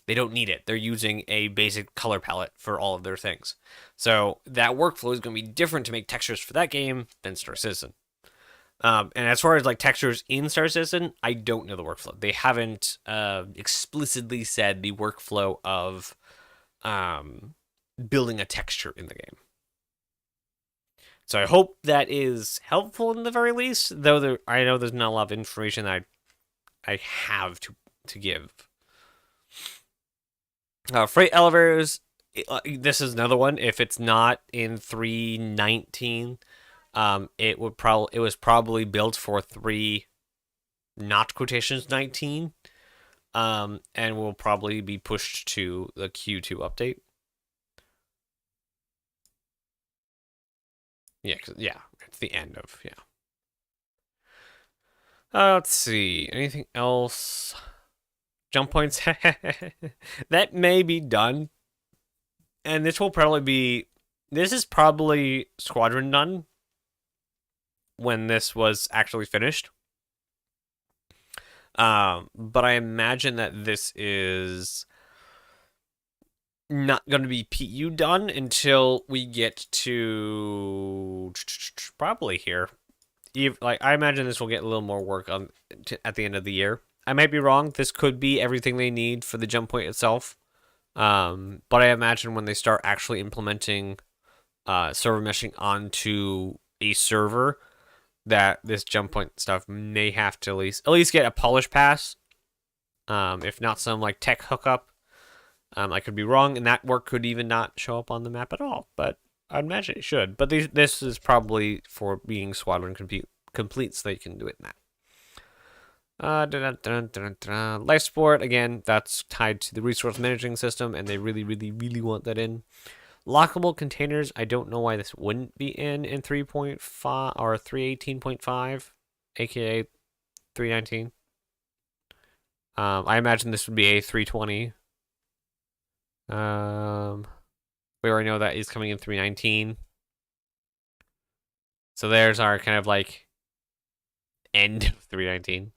They don't need it. They're using a basic color palette for all of their things. So that workflow is going to be different to make textures for that game than Star Citizen. And as far as like textures in Star Citizen, I don't know the workflow. They haven't explicitly said the workflow of building a texture in the game. So I hope that is helpful in the very least, though I know there's not a lot of information that I have to give. Freight elevators, this is another one. If it's not in 3.19, it was probably built for 3 not quotations 19, and will probably be pushed to the Q2 update. Yeah, it's the end of, yeah. Let's see, anything else? Jump points, that may be done, and this is probably Squadron done when this was actually finished. But I imagine that this is not going to be PU done until we get to probably here. I imagine this will get a little more work at the end of the year. I might be wrong. This could be everything they need for the jump point itself. But I imagine when they start actually implementing server meshing onto a server, that this jump point stuff may have to at least get a polish pass, if not some like tech hookup. I could be wrong, and that work could even not show up on the map at all, but I'd imagine it should. But this is probably for being squadron complete, so they can do it in that. Life support, again, that's tied to the resource managing system, and they really, really, really want that in. Lockable containers, I don't know why this wouldn't be in 3.5 or 318.5, aka 319. I imagine this would be a 320. We already know that is coming in 319. So there's our kind of like end of 319.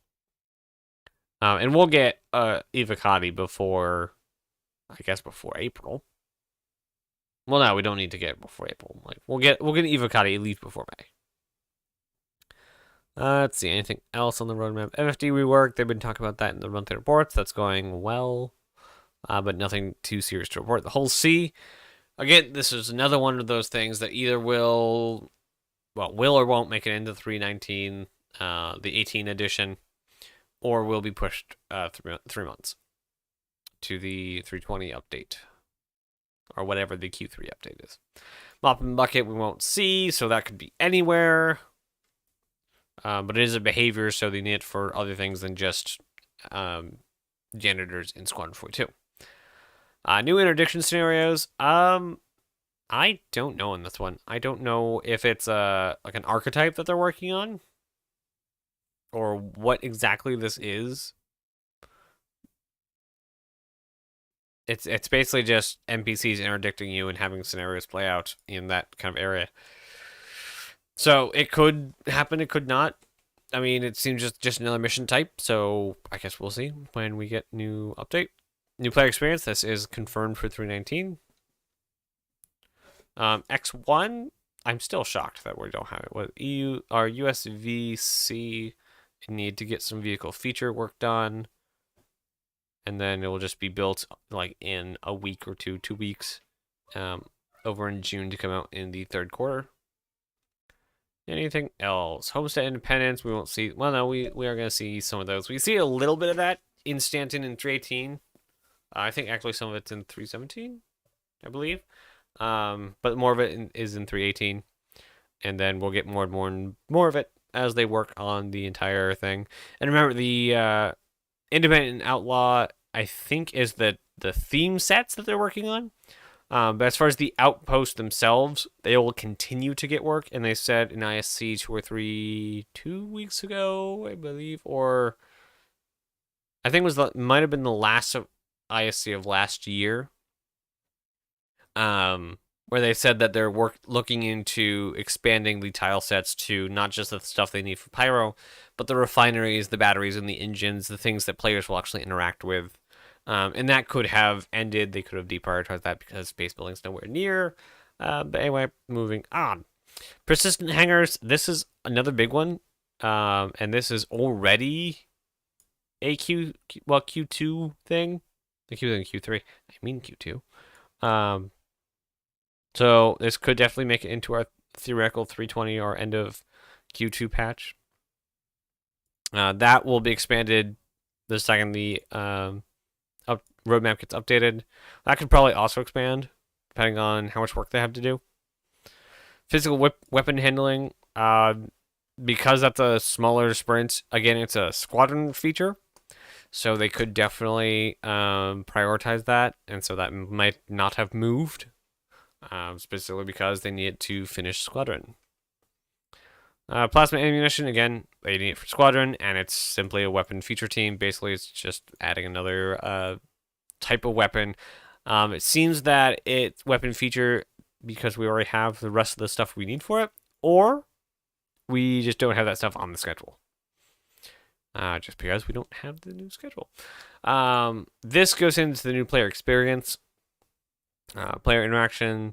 And we'll get Evocati before, I guess, before April. Well, no, we don't need to get it before April. Like we'll get Evocati at least before May. Let's see, anything else on the roadmap? FFD rework, they've been talking about that in the monthly reports. That's going well, but nothing too serious to report. The whole C, again, this is another one of those things that either will or won't make it into 319, the 18 edition, or will be pushed 3 months to the 320 update, or whatever the Q3 update is. Mop and bucket we won't see, so that could be anywhere. But it is a behavior, so they need it for other things than just janitors in Squadron 42. New interdiction scenarios. I don't know on this one. I don't know if it's like an archetype that they're working on, or what exactly this is. It's basically just NPCs interdicting you and having scenarios play out in that kind of area. So it could happen, it could not. I mean, it seems just another mission type, so I guess we'll see when we get new update. New player experience, this is confirmed for 319. X1, I'm still shocked that we don't have it. What EU or USVC need to get some vehicle feature work done, and then it will just be built like in a week or 2 weeks, over in June to come out in the 3rd quarter. Anything else? Homestead Independence, we won't see. Well, no, we are going to see some of those. We see a little bit of that in Stanton in 318. I think actually some of it's in 317, I believe. But more of it is in 318. And then we'll get more and more of it as they work on the entire thing. And remember, the Independent and Outlaw, I think, is the theme sets that they're working on. But as far as the outposts themselves, they will continue to get work. And they said in ISC 2 weeks ago, I believe, or I think it might have been the last of ISC of last year, where they said that they're looking into expanding the tile sets to not just the stuff they need for pyro, but the refineries, the batteries, and the engines, the things that players will actually interact with. And that could have ended. They could have deprioritized that because space building's nowhere near. But anyway, moving on. Persistent hangars. This is another big one. And this is already a Q2 thing. The Q and Q3. I mean Q2. So this could definitely make it into our theoretical 320 or end of Q2 patch. That will be expanded the second the roadmap gets updated. That could probably also expand, depending on how much work they have to do. Physical weapon handling, because that's a smaller sprint, again, it's a squadron feature, so they could definitely prioritize that, and so that might not have moved, specifically because they need to finish squadron. Plasma ammunition, again, they need it for squadron, and it's simply a weapon feature team. Basically, it's just adding another type of weapon. It seems that it's weapon feature because we already have the rest of the stuff we need for it, or we just don't have that stuff on the schedule. Just because we don't have the new schedule. This goes into the new player experience, player interaction,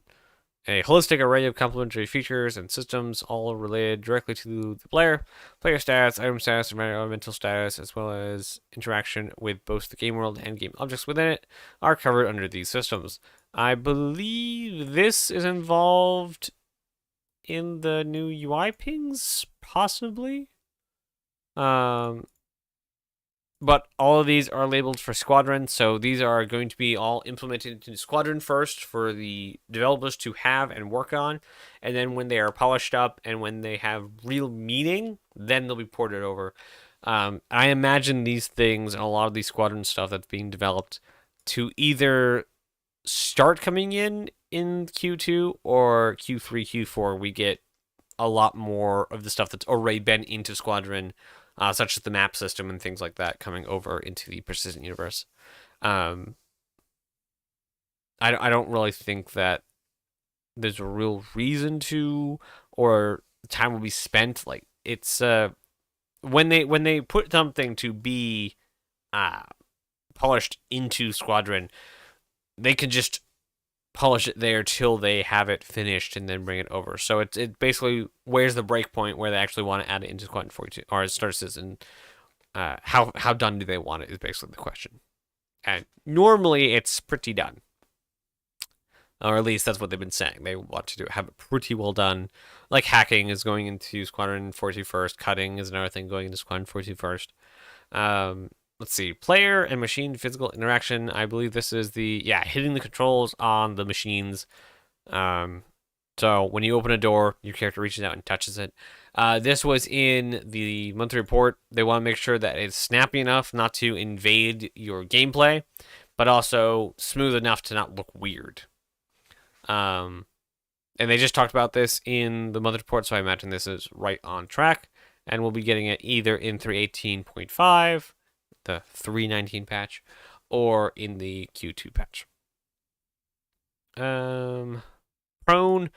a holistic array of complementary features and systems, all related directly to the player stats, item status, environmental status, as well as interaction with both the game world and game objects within it, are covered under these systems. I believe this is involved in the new UI pings, possibly. But all of these are labeled for Squadron, so these are going to be all implemented into Squadron first for the developers to have and work on, and then when they are polished up and when they have real meaning, then they'll be ported over. I imagine these things and a lot of these Squadron stuff that's being developed to either start coming in Q2 or Q3, Q4. We get a lot more of the stuff that's already been into Squadron, such as the map system and things like that, coming over into the persistent universe. I don't really think that there's a real reason to, or time will be spent. Like, it's when they put something to be polished into Squadron, they can just polish it there till they have it finished and then bring it over. So it basically, where's the break point where they actually want to add it into Squadron 42 or StarCitizen? How done do they want it is basically the question. And normally it's pretty done, or at least that's what they've been saying. They want to have it pretty well done. Like hacking is going into Squadron 42 first. Cutting is another thing going into Squadron 42 first. Let's see, player and machine physical interaction. I believe this is hitting the controls on the machines. So when you open a door, your character reaches out and touches it. This was in the monthly report. They want to make sure that it's snappy enough not to invade your gameplay, but also smooth enough to not look weird. And they just talked about this in the monthly report, so I imagine this is right on track. And we'll be getting it either in 3.18.5, the 3.19 patch, or in the Q2 patch. Prone.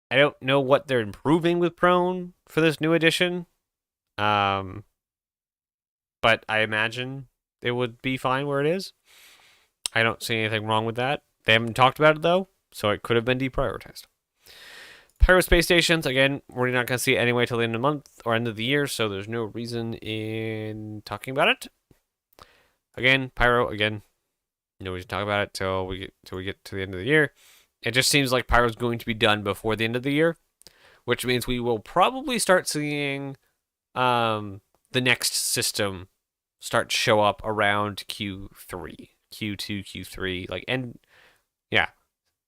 I don't know what they're improving with Prone for this new edition. But I imagine it would be fine where it is. I don't see anything wrong with that. They haven't talked about it, though, so it could have been deprioritized. Pyro space stations, again, we're not going to see it anyway till the end of the month or end of the year, so there's no reason in talking about it. Again, Pyro, no reason to talk about it till we get to the end of the year. It just seems like Pyro's going to be done before the end of the year, which means we will probably start seeing the next system start to show up around Q3, Q2, Q3,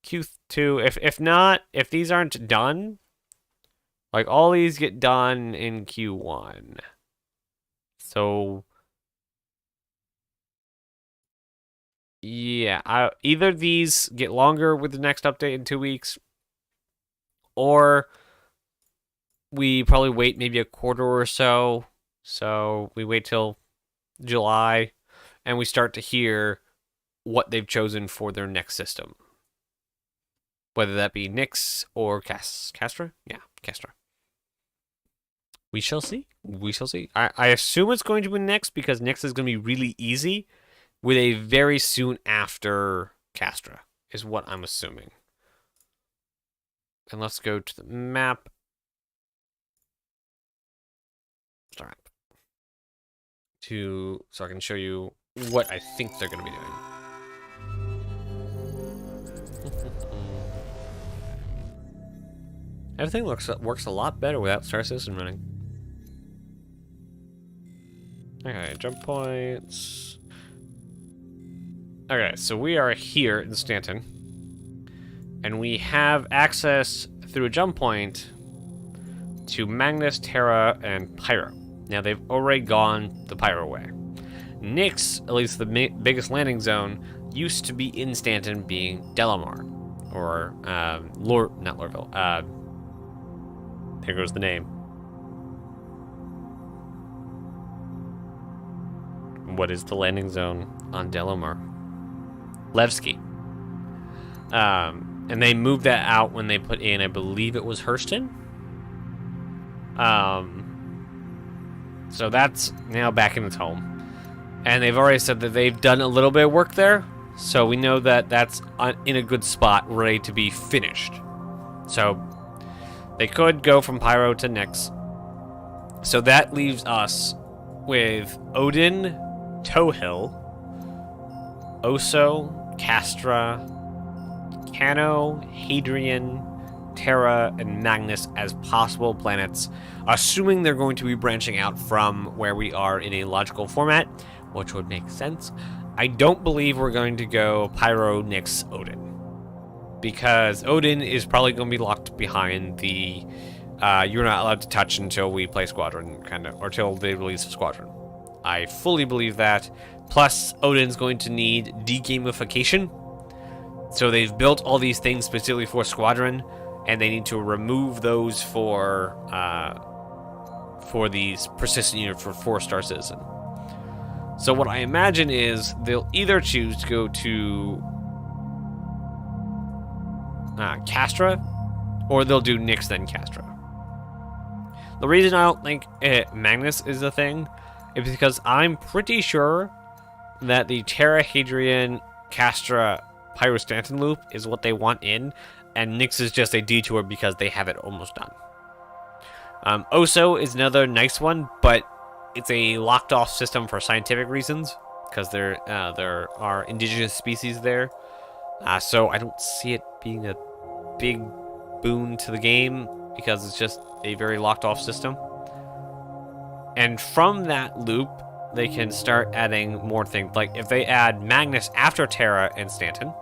Q2. If these aren't done, like all these get done in Q1. So yeah, either these get longer with the next update in 2 weeks, or we probably wait maybe a quarter or so. So we wait till July, and we start to hear what they've chosen for their next system. Whether that be Nyx or Castra? Yeah, Castra. We shall see. I assume it's going to be Nyx because Nyx is going to be really easy with a very soon after Castra, is what I'm assuming. And let's go to the map. Start map. So I can show you what I think they're going to be doing. Everything works a lot better without StarCitizen running. Okay, jump points. Okay, so we are here in Stanton, and we have access through a jump point to Magnus, Terra, and Pyro. Now, they've already gone the Pyro way. Nyx, at least the biggest landing zone, used to be in Stanton, being Delamar, or not Lorville. There goes the name. What is the landing zone on Delamar? Levski. And they moved that out when they put in, I believe it was Hurston. So that's now back in its home. And they've already said that they've done a little bit of work there. So we know that that's in a good spot, ready to be finished. So they could go from Pyro to Nyx. So that leaves us with Odin, Tohill, Oso, Castra, Cano, Hadrian, Terra, and Magnus as possible planets, assuming they're going to be branching out from where we are in a logical format, which would make sense. I don't believe we're going to go Pyro, Nyx, Odin, because Odin is probably going to be locked behind the you're not allowed to touch until we play Squadron, or till they release a Squadron. I fully believe that. Plus, Odin's going to need de-gamification. So they've built all these things specifically for Squadron, and they need to remove those for these persistent unit for 4-star citizen. So what I imagine is they'll either choose to go to Castra, or they'll do Nyx then Castra. The reason I don't think Magnus is a thing is because I'm pretty sure that the Terra, Hadrian, Castra, Pyrostanton loop is what they want in, and Nyx is just a detour because they have it almost done. Oso is another nice one, but it's a locked off system for scientific reasons, because there are indigenous species there. So I don't see it being a big boon to the game, because it's just a very locked off system. And from that loop, they can start adding more things. Like if they add Magnus after Terra and Stanton,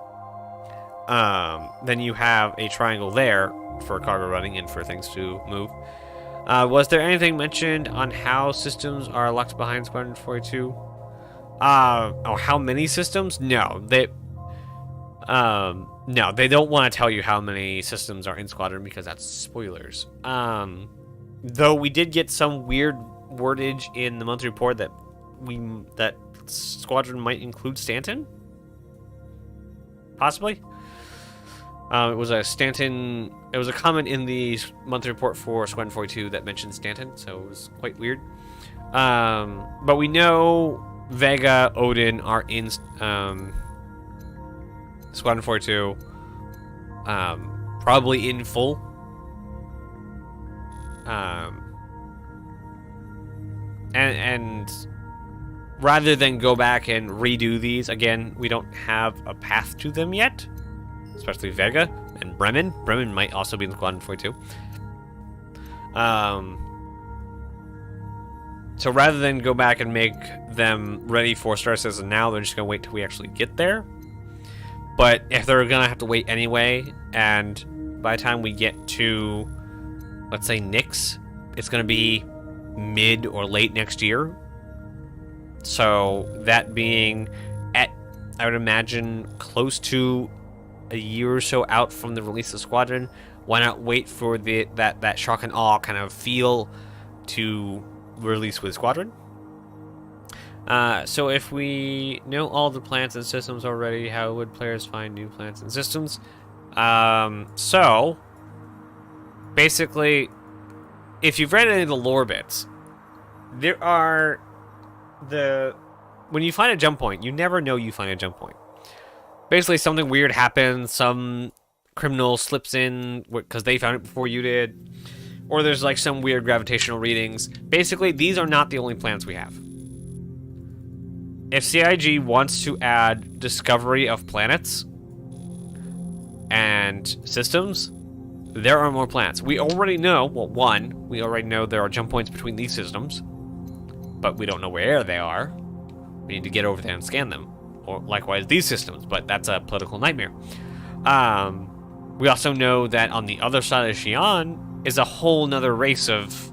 then you have a triangle there for cargo running and for things to move. Was there anything mentioned on how systems are locked behind Squadron 42? How many systems? No, they don't want to tell you how many systems are in Squadron because that's spoilers. Though we did get some weird wordage in the monthly report that Squadron might include Stanton, possibly. It was a comment in the monthly report for Squadron 42 that mentioned Stanton, so it was quite weird. But we know Vega, Odin are in Squadron 42, probably in full. And rather than go back and redo these again, we don't have a path to them yet, especially Vega and Bremen. Bremen might also be in Squadron 42. So rather than go back and make them ready for Star Citizen now, they're just going to wait till we actually get there. But if they're going to have to wait anyway, and by the time we get to, let's say, Nyx, it's going to be mid or late next year. So that being I would imagine, close to a year or so out from the release of Squadron, why not wait for that shock and awe kind of feel to release with Squadron? So if we know all the plants and systems already, how would players find new plants and systems? So basically, if you've read any of the lore bits, there are when you find a jump point, you never know you find a jump point. Basically, something weird happens, some criminal slips in because they found it before you did, or there's like some weird gravitational readings. Basically, these are not the only plants we have. If CIG wants to add discovery of planets and systems, there are more planets. We already know, we already know there are jump points between these systems, but we don't know where they are. We need to get over there and scan them. Or likewise these systems, but that's a political nightmare. We also know that on the other side of Xi'an is a whole nother race of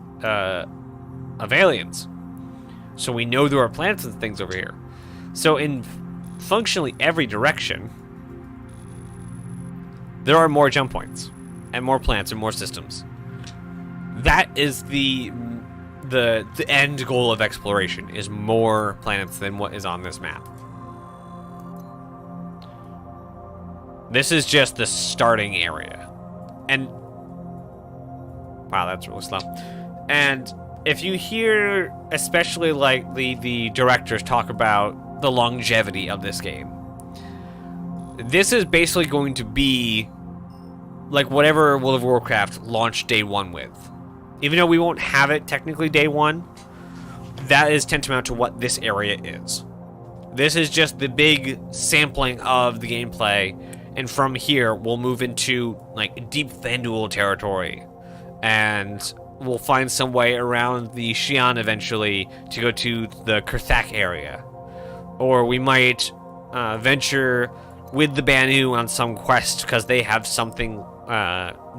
aliens. So we know there are planets and things over here. So in functionally every direction, there are more jump points and more planets and more systems. That is the end goal of exploration, is more planets than what is on this map. This is just the starting area. And wow, that's really slow. And if you hear, especially like the directors talk about the longevity of this game, this is basically going to be like whatever World of Warcraft launched day one with. Even though we won't have it technically day one, that is tantamount to what this area is. This is just the big sampling of the gameplay, and from here we'll move into like deep Thandul territory, and we'll find some way around the Xi'an eventually to go to the Kurthak area, or we might venture with the Banu on some quest because they have something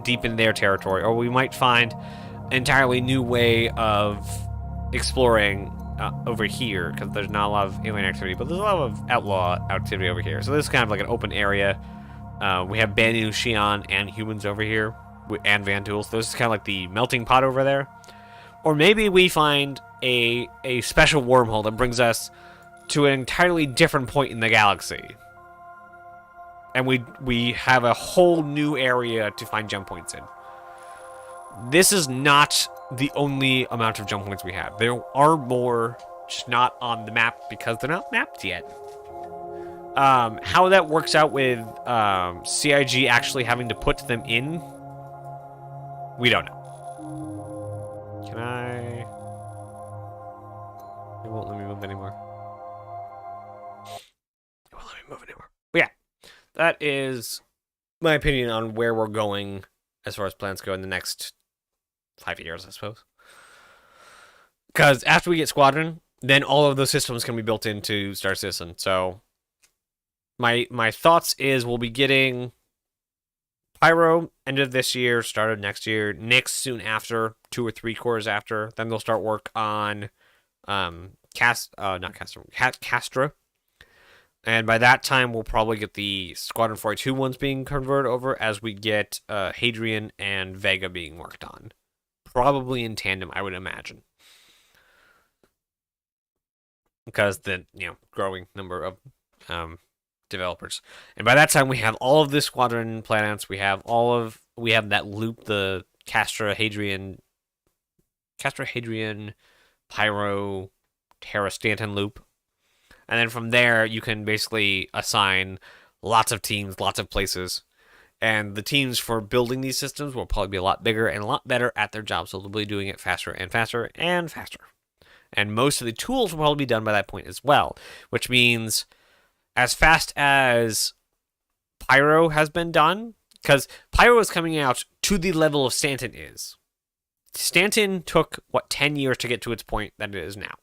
deep in their territory, or we might find an entirely new way of exploring over here, because there's not a lot of alien activity, but there's a lot of outlaw activity over here. So this is kind of like an open area. We have Banu, Xi'an, and humans over here, and Vanduul. So this is kind of like the melting pot over there. Or maybe we find a special wormhole that brings us to an entirely different point in the galaxy. And we have a whole new area to find jump points in. This is not the only amount of jump points we have. There are more, just not on the map because they're not mapped yet. How that works out with CIG actually having to put them in, we don't know. Can I... It won't let me move anymore. It won't let me move anymore. But yeah, that is my opinion on where we're going as far as plans go in the next 5 years, I suppose. Because after we get Squadron, then all of those systems can be built into StarCitizen. So my thoughts is we'll be getting Pyro end of this year, start of next year, Nyx soon after, 2 or 3 cores after. Then they'll start work on Castra. And by that time, we'll probably get the Squadron 42 ones being converted over as we get Hadrian and Vega being worked on. Probably in tandem, I would imagine. Because the growing number of developers. And by that time, we have all of the Squadron planets. We have that loop, the Castra, Hadrian, Pyro, Terra Stanton loop. And then from there, you can basically assign lots of teams, lots of places. And the teams for building these systems will probably be a lot bigger and a lot better at their job. So they'll be doing it faster and faster and faster. And most of the tools will probably be done by that point as well. Which means as fast as Pyro has been done, because Pyro is coming out to the level of Stanton is. Stanton took, 10 years to get to its point that it is now.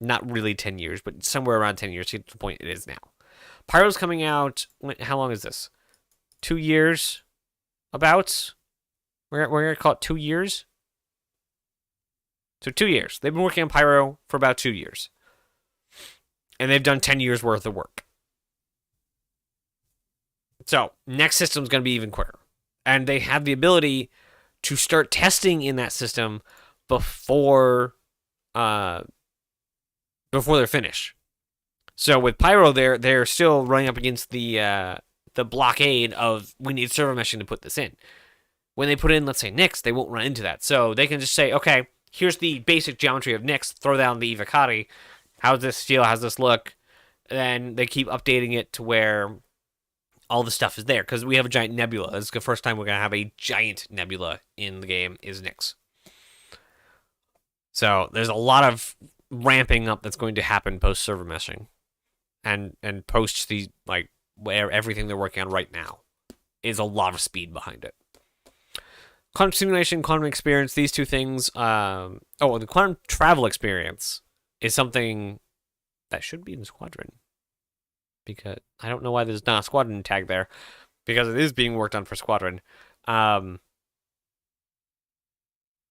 Not really 10 years, but somewhere around 10 years to get to the point it is now. Pyro's coming out, how long is this? 2 years? About? We're going to call it 2 years? So 2 years. They've been working on Pyro for about 2 years. And they've done 10 years worth of work. So, next system's going to be even quicker. And they have the ability to start testing in that system before they're finished. So with Pyro, they're still running up against the blockade of we need server meshing to put this in. When they put in, let's say, Nyx, they won't run into that. So they can just say, okay, here's the basic geometry of Nyx, throw down the Evocati. How's this feel? How's this look? And then they keep updating it to where all the stuff is there. Because we have a giant nebula. This is the first time we're going to have a giant nebula in the game is Nyx. So there's a lot of ramping up that's going to happen post server meshing and post the where everything they're working on right now is a lot of speed behind it. Quantum simulation, quantum experience, these two things. The quantum travel experience is something that should be in Squadron, because I don't know why there's not a Squadron tag there, because it is being worked on for Squadron.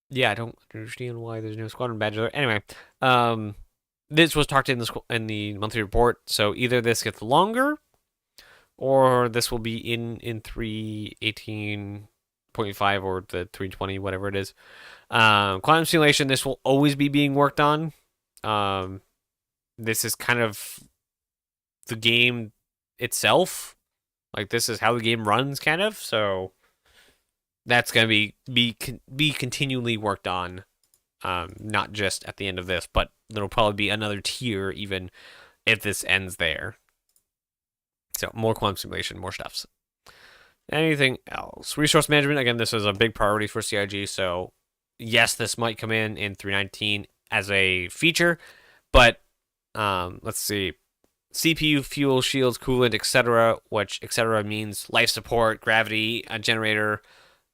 Yeah, I don't understand why there's no Squadron badge there. Anyway, this was talked in the monthly report, so either this gets longer, or this will be in 3.18.5 or the 3.20, whatever it is. Quantum simulation, this will always be being worked on. This is kind of the game itself. Like, this is how the game runs, kind of, so that's going to be continually worked on, not just at the end of this, but there'll probably be another tier even if this ends there. So more quantum simulation, more stuffs. Anything else? Resource management, again, this is a big priority for CIG, so yes, this might come in 3.19 as a feature, but Let's see. CPU, fuel, shields, coolant, etc., which etc. means life support, gravity, a generator,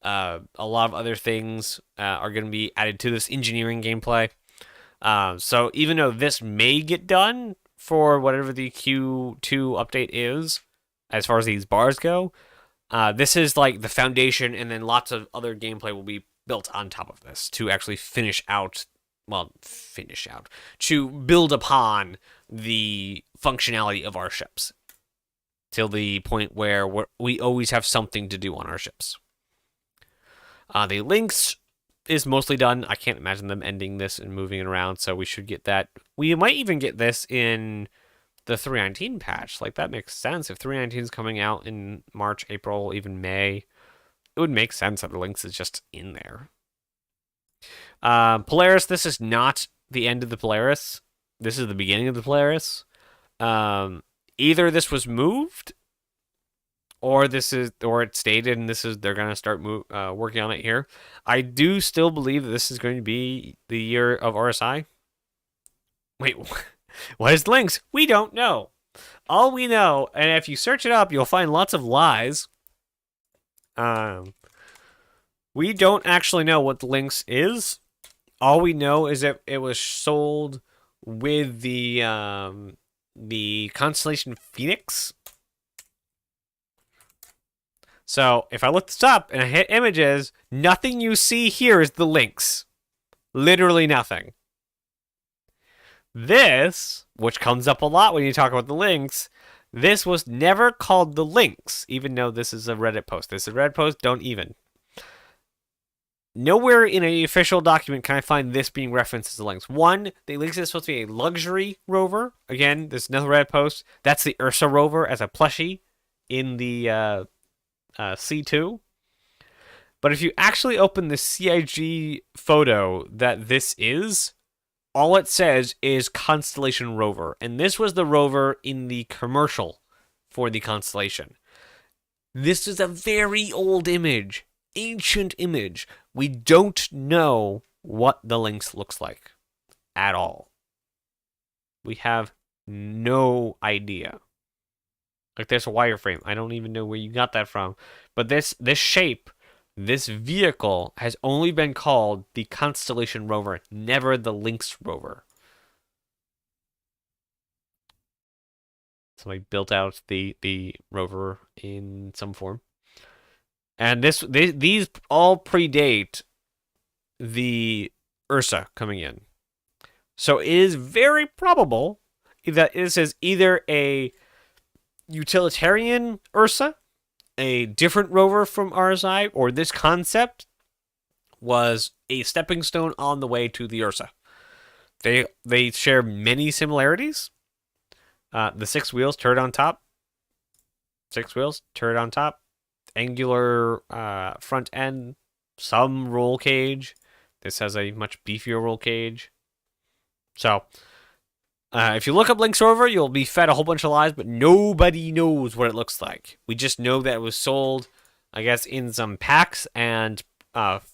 a lot of other things are going to be added to this engineering gameplay. So even though this may get done for whatever the Q2 update is, as far as these bars go, this is like the foundation, and then lots of other gameplay will be built on top of this to actually to build upon the functionality of our ships till the point where we always have something to do on our ships. The links is mostly done. I can't imagine them ending this and moving it around, so we should get that. We might even get this in the 3.19 patch. Like, that makes sense. If 3.19 is coming out in March, April, even May, it would make sense that the links is just in there. Polaris, this is not the end of the Polaris. This is the beginning of the Polaris. Either this was moved, or it stayed, and they're gonna start working on it here. I do still believe that this is going to be the year of RSI. Wait, what is links? We don't know. All we know, and if you search it up, you'll find lots of lies. We don't actually know what the links is. All we know is that it was sold with the constellation Phoenix. So if I look this up and I hit images, nothing you see here is the links. Literally nothing. This, which comes up a lot when you talk about the links, this was never called the links, even though this is a Reddit post. This is a Reddit post, don't even. Nowhere in an official document can I find this being referenced as the links. One, the links is supposed to be a luxury rover. Again, there's another Reddit post. That's the Ursa rover as a plushie in the C2. But if you actually open the CIG photo that this is, all it says is Constellation rover. And this was the rover in the commercial for the Constellation. This is a very old image. Ancient image. We don't know what the Lynx looks like at all. We have no idea. Like, there's a wireframe. I don't even know where you got that from. But this shape, this vehicle, has only been called the Constellation rover, never the Lynx rover. Somebody built out the rover in some form. And these all predate the Ursa coming in. So it is very probable that this is either a utilitarian Ursa, a different rover from RSI, or this concept was a stepping stone on the way to the Ursa. They share many similarities. The 6 wheels, turret on top. 6 wheels, turret on top. Angular front end, some roll cage. This has a much beefier roll cage. So, if you look up Lynx Rover, you'll be fed a whole bunch of lies, but nobody knows what it looks like. We just know that it was sold, I guess, in some packs, and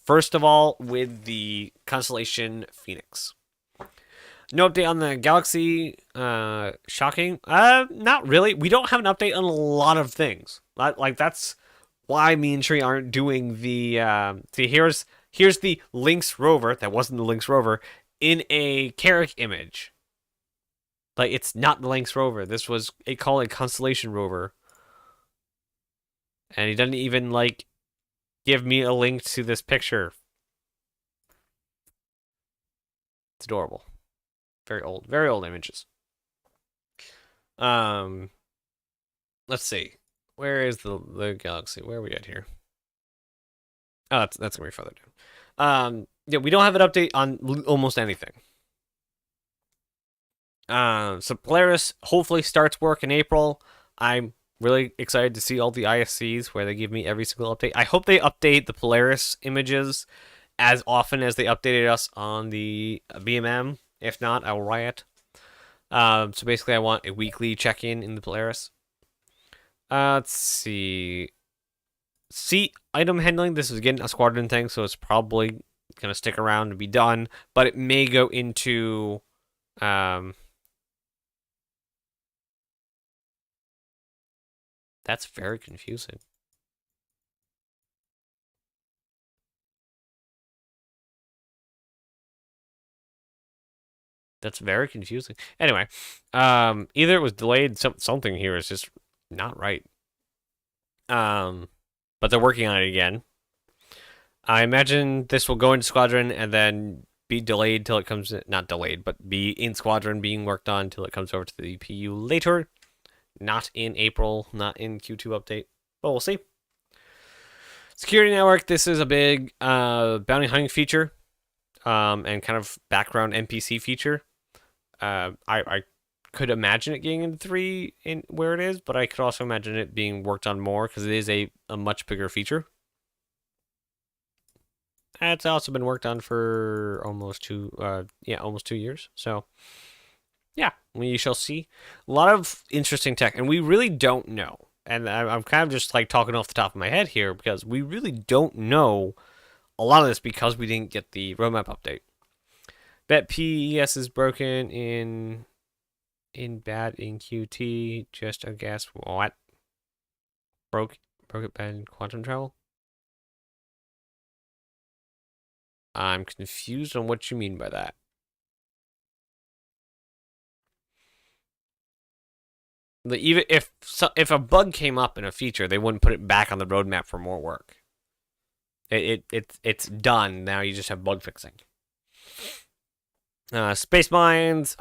first of all, with the Constellation Phoenix. No update on the Galaxy. Shocking. Not really. We don't have an update on a lot of things. Like, that's why me and Tree aren't doing the see, here's the Lynx rover that wasn't the Lynx rover in a Carrick image. Like, it's not the Lynx rover. This was called a Constellation rover. And he doesn't even like give me a link to this picture. It's adorable. Very old images. Let's see. Where is the Galaxy? Where are we at here? Oh, that's gonna be further down. Yeah, we don't have an update on almost anything. So Polaris hopefully starts work in April. I'm really excited to see all the ISCs where they give me every single update. I hope they update the Polaris images as often as they updated us on the BMM. If not, I will riot. So basically, I want a weekly check-in in the Polaris. Let's see. Seat item handling. This is, again, a squadron thing, so it's probably going to stick around and be done. But it may go into That's very confusing. That's very confusing. Anyway, either it was delayed, something here is just not right. But they're working on it again. I imagine this will go into Squadron and then be delayed till it comes. Not delayed, but be in Squadron being worked on till it comes over to the PU later. Not in April, not in Q2 update. But we'll see. Security network. This is a big bounty hunting feature, and kind of background NPC feature. I could imagine it getting into 3 in where it is, but I could also imagine it being worked on more because it is a much bigger feature. And it's also been worked on for almost 2 years. So yeah, we shall see. A lot of interesting tech, and we really don't know. And I'm kind of just like talking off the top of my head here because we really don't know a lot of this because we didn't get the roadmap update. Bet PES is broken in bad in QT. Just a guess. What? Broke it bad in quantum travel? I'm confused on what you mean by that. Even if a bug came up in a feature, they wouldn't put it back on the roadmap for more work. It's done now. You just have bug fixing. Space mines,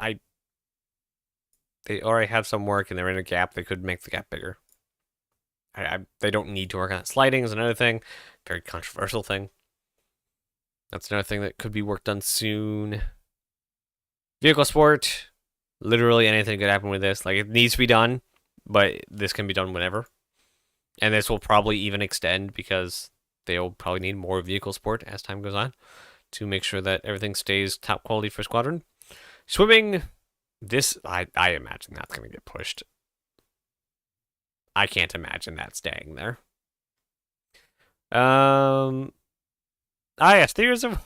they already have some work and they're in a gap. They could make the gap bigger. They don't need to work on it. Sliding is another thing, very controversial thing. That's another thing that could be worked on soon. Vehicle sport, literally anything could happen with this. Like, it needs to be done, but this can be done whenever. And this will probably even extend because they'll probably need more vehicle sport as time goes on to make sure that everything stays top quality for Squadron. Swimming, this, I imagine that's going to get pushed. I can't imagine that staying there. Yes, there's a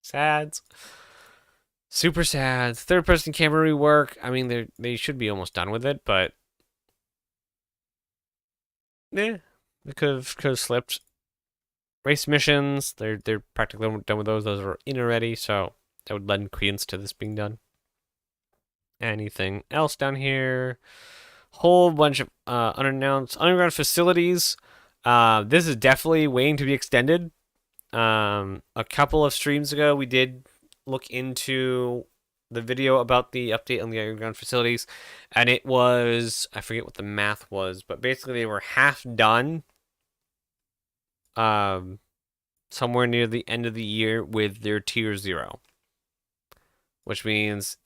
sads. Super sad. Third-person camera rework. I mean, they should be almost done with it, but yeah, they could have slipped. Race missions, they're practically done with those. Those are in already, so that would lend credence to this being done. Anything else down here? Whole bunch of unannounced underground facilities. This is definitely waiting to be extended. A couple of streams ago, we did look into the video about the update on the underground facilities, and it was, I forget what the math was, but basically they were half done somewhere near the end of the year with their tier 0, which means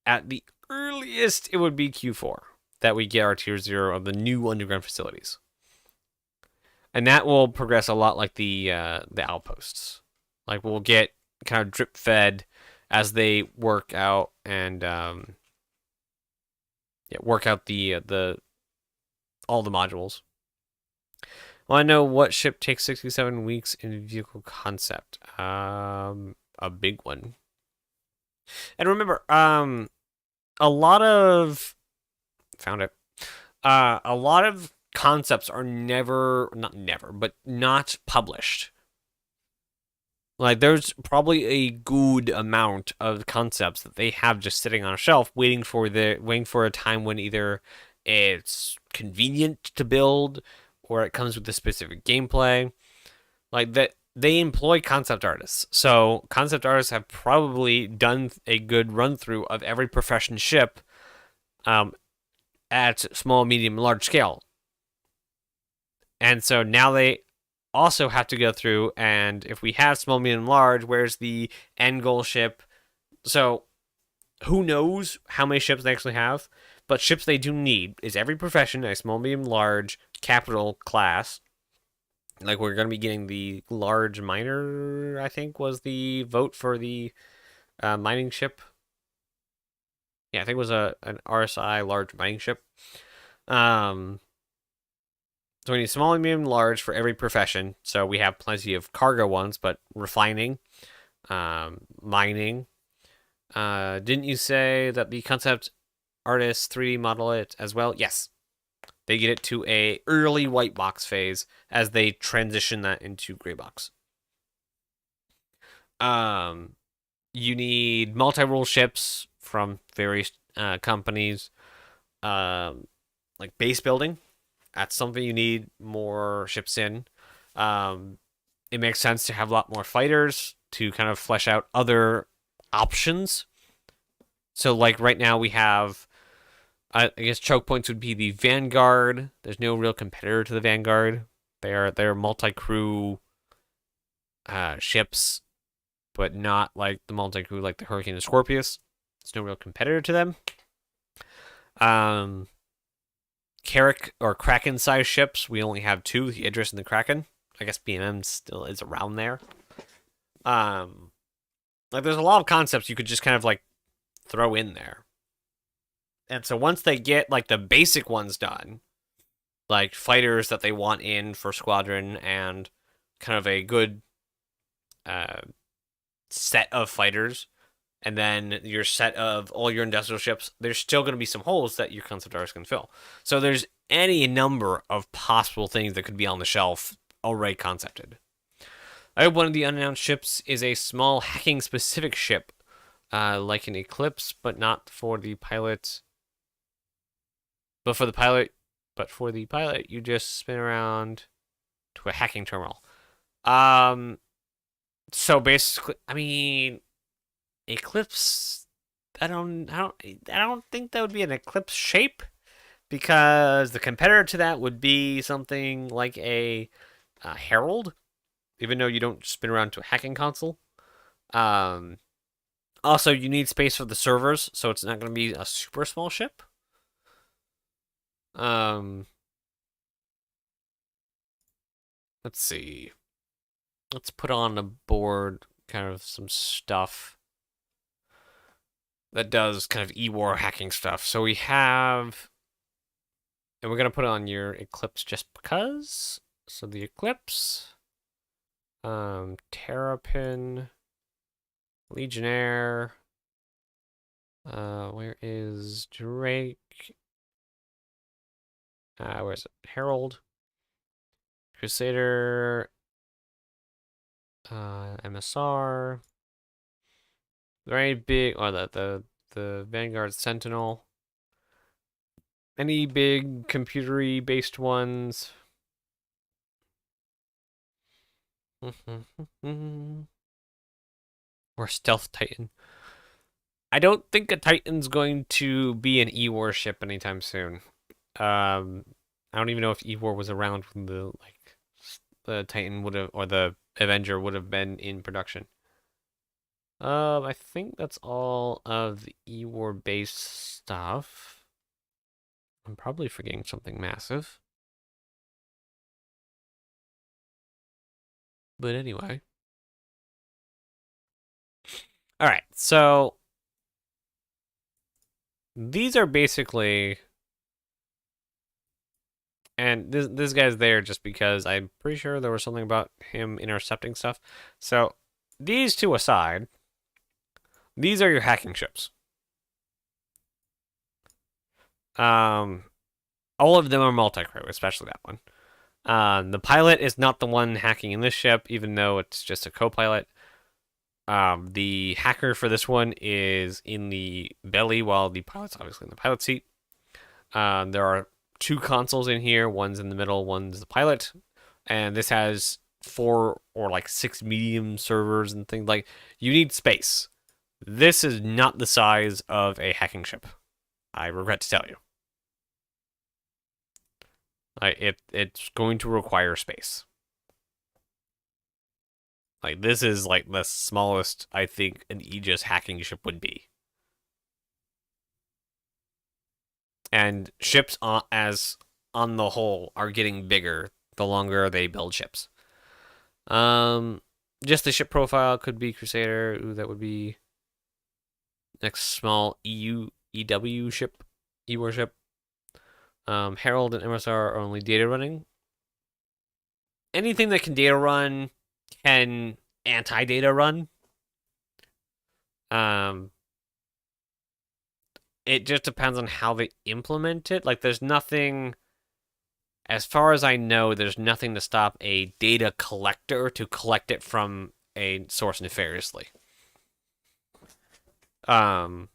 at the earliest it would be Q4 that we get our tier 0 of the new underground facilities, and that will progress a lot like the outposts. Like, we'll get kind of drip fed as they work out and work out the all the modules. Want to know what ship takes 67 weeks in vehicle concept? A big one. And remember, a lot of concepts are not published. Like, there's probably a good amount of concepts that they have just sitting on a shelf waiting for a time when either it's convenient to build or it comes with a specific gameplay. Like, that they employ concept artists. So concept artists have probably done a good run through of every profession ship at small, medium, large scale. And so now they also have to go through, and if we have small, medium, large, where's the end goal ship? So who knows how many ships they actually have, but ships they do need is every profession, a small, medium, large, capital class. Like, we're going to be getting the large miner, I think, was the vote for the mining ship. Yeah, I think it was an RSI large mining ship. So we need small, medium, large for every profession. So we have plenty of cargo ones, but refining, mining. Didn't you say that the concept artists 3D model it as well? Yes. they get it to a early white box phase as they transition that into gray box. You need multi-role ships from various companies. Like base building, that's something you need more ships in. It makes sense to have a lot more fighters to kind of flesh out other options. So, like right now, we have, I guess, choke points would be the Vanguard. There's no real competitor to the Vanguard. They're multi-crew ships, but not like the multi-crew like the Hurricane and Scorpius. There's no real competitor to them. Carrack or Kraken size ships, we only have two, the Idris and the Kraken. I guess BMM still is around there. Like there's a lot of concepts you could just kind of like throw in there. And so once they get like the basic ones done, like fighters that they want in for squadron and kind of a good set of fighters, and then your set of all your industrial ships, there's still going to be some holes that your concept artists can fill. So there's any number of possible things that could be on the shelf already concepted. I hope one of the unannounced ships is a small hacking-specific ship, like an Eclipse, but not for the pilot. But for the pilot, you just spin around to a hacking terminal. So basically, I mean, Eclipse. I don't think that would be an Eclipse shape, because the competitor to that would be something like a Herald, even though you don't spin around to a hacking console. Also, you need space for the servers, so it's not going to be a super small ship. Let's see. Let's put on the board kind of some stuff that does kind of E-War hacking stuff. So we have, and we're going to put on your Eclipse just because. So the Eclipse, Terrapin, Legionnaire, where is Drake? Where is it? Herald, Crusader, MSR, very big, or the Vanguard Sentinel. Any big computery based ones? Or Stealth Titan. I don't think a Titan's going to be an E-War ship anytime soon. I don't even know if E-War was around when the Titan would have, or the Avenger would have been in production. I think that's all of the E-War based stuff. I'm probably forgetting something massive. But anyway. Alright, so these are basically, and this guy's there just because I'm pretty sure there was something about him intercepting stuff. So these two aside, these are your hacking ships. All of them are multi-crew, especially that one. The pilot is not the one hacking in this ship, even though it's just a co-pilot. The hacker for this one is in the belly, while the pilot's obviously in the pilot seat. There are two consoles in here. One's in the middle, one's the pilot. And this has 4 or like 6 medium servers and things. Like, you need space. This is not the size of a hacking ship, I regret to tell you. It's going to require space. Like, this is like the smallest I think an Aegis hacking ship would be. And ships as on the whole are getting bigger the longer they build ships. Just the ship profile could be Crusader. Ooh, that would be next small EW ship, E-War ship. Herald and MSR are only data running. Anything that can data run can anti-data run. It just depends on how they implement it. Like, there's nothing as far as I know, there's nothing to stop a data collector to collect it from a source nefariously. Um,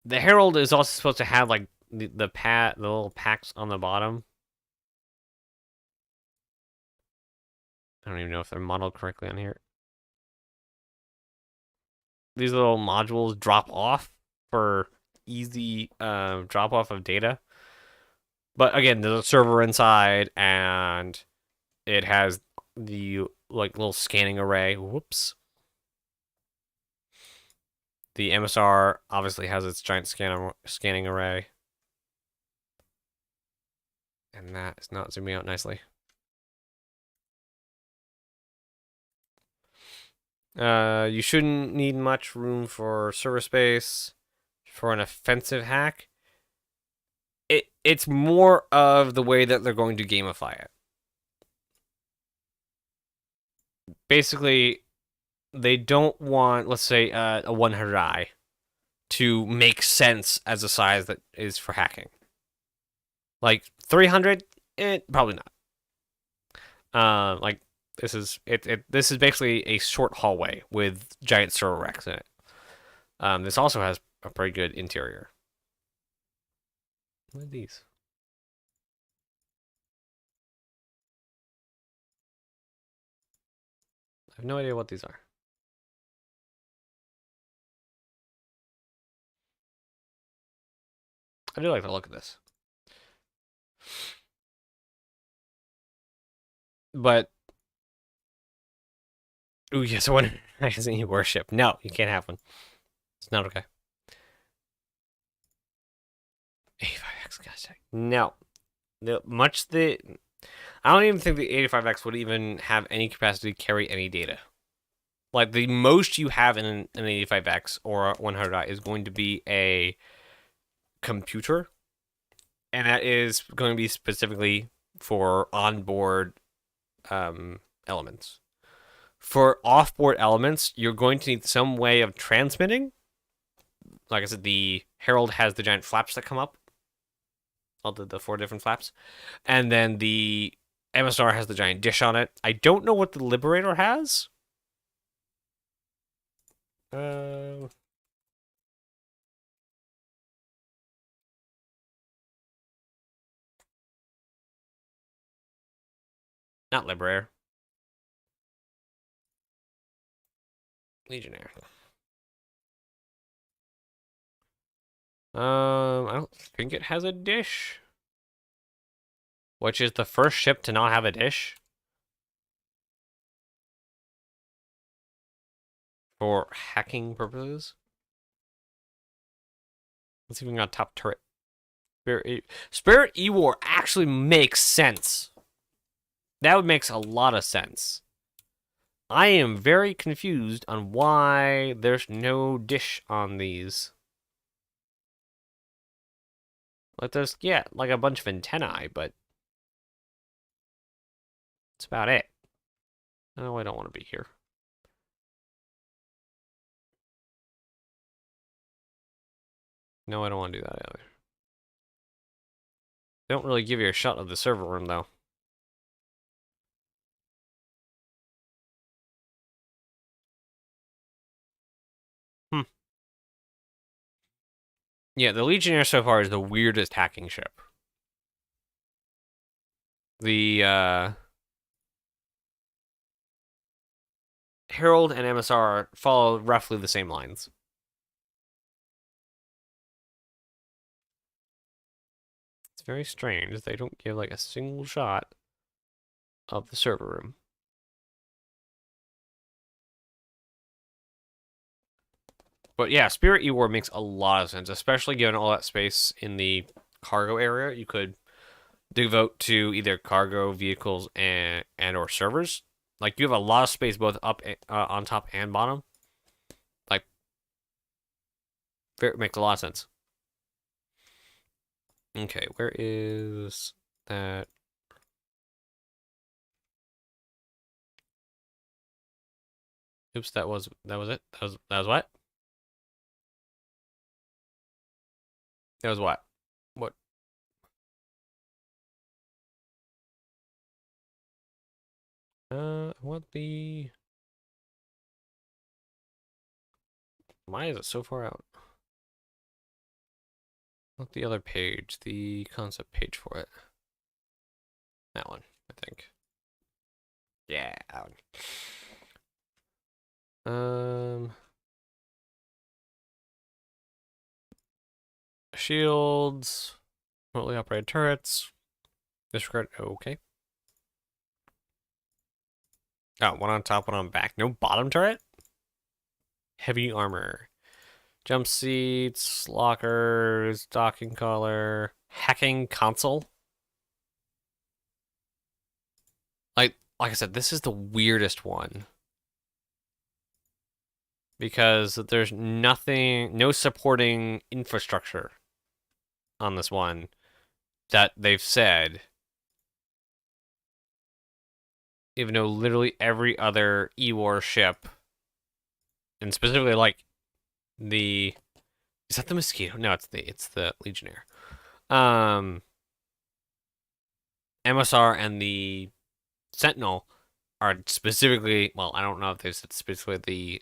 the Herald is also supposed to have like the little packs on the bottom. I don't even know if they're modeled correctly on here. These little modules drop off for easy drop off of data. But again, there's a server inside, and it has the like little scanning array. Whoops. The MSR obviously has its giant scanning array. And that is not zooming out nicely. You shouldn't need much room for server space for an offensive hack. It's more of the way that they're going to gamify it. Basically, they don't want, let's say, a 100i to make sense as a size that is for hacking. Like 300, probably not. Like this is this is basically a short hallway with giant server racks in it. This also has a pretty good interior. What are these? I have no idea what these are. I do like the look of this. But ooh, yes, one has any worship. No, you can't have one. It's not okay. 85x, gosh, no. I don't even think the 85x would even have any capacity to carry any data. Like the most you have in an 85x or 100i is going to be a computer, and that is going to be specifically for onboard elements. For offboard elements, you're going to need some way of transmitting. Like I said, the Herald has the giant flaps that come up. All the 4 different flaps. And then the MSR has the giant dish on it. I don't know what the Liberator has. Not Liberator. Legionnaire. I don't think it has a dish. Which is the first ship to not have a dish. For hacking purposes. Let's see if we got top turret. Spirit E-War actually makes sense. That would make a lot of sense. I am very confused on why there's no dish on these. Like there's, yeah, like a bunch of antennae, but that's about it. No, I don't want to be here. No, I don't want to do that either. They don't really give you a shot of the server room, though. Yeah, the Legionnaire so far is the weirdest hacking ship. The Herald and MSR follow roughly the same lines. It's very strange. They don't give like a single shot of the server room. But yeah, Spirit E-War makes a lot of sense, especially given all that space in the cargo area. You could devote to either cargo vehicles and or servers. Like you have a lot of space both up on top and bottom. Like it makes a lot of sense. Okay, where is that? Oops, that was it. That was what? That was what? What? What the... Why is it so far out? Look the other page, the concept page for it. That one, I think. Yeah, that one. Shields, remotely operated turrets. Disregard. Okay. Oh, one on top, one on back. No bottom turret? Heavy armor. Jump seats, lockers, docking collar, hacking console. Like I said, this is the weirdest one. Because there's nothing, no supporting infrastructure on this one that they've said. Even though literally every other E-War ship, and specifically like the, is that the Mosquito? No, it's the Legionnaire. MSR and the Sentinel are specifically, well, I don't know if they've said specifically the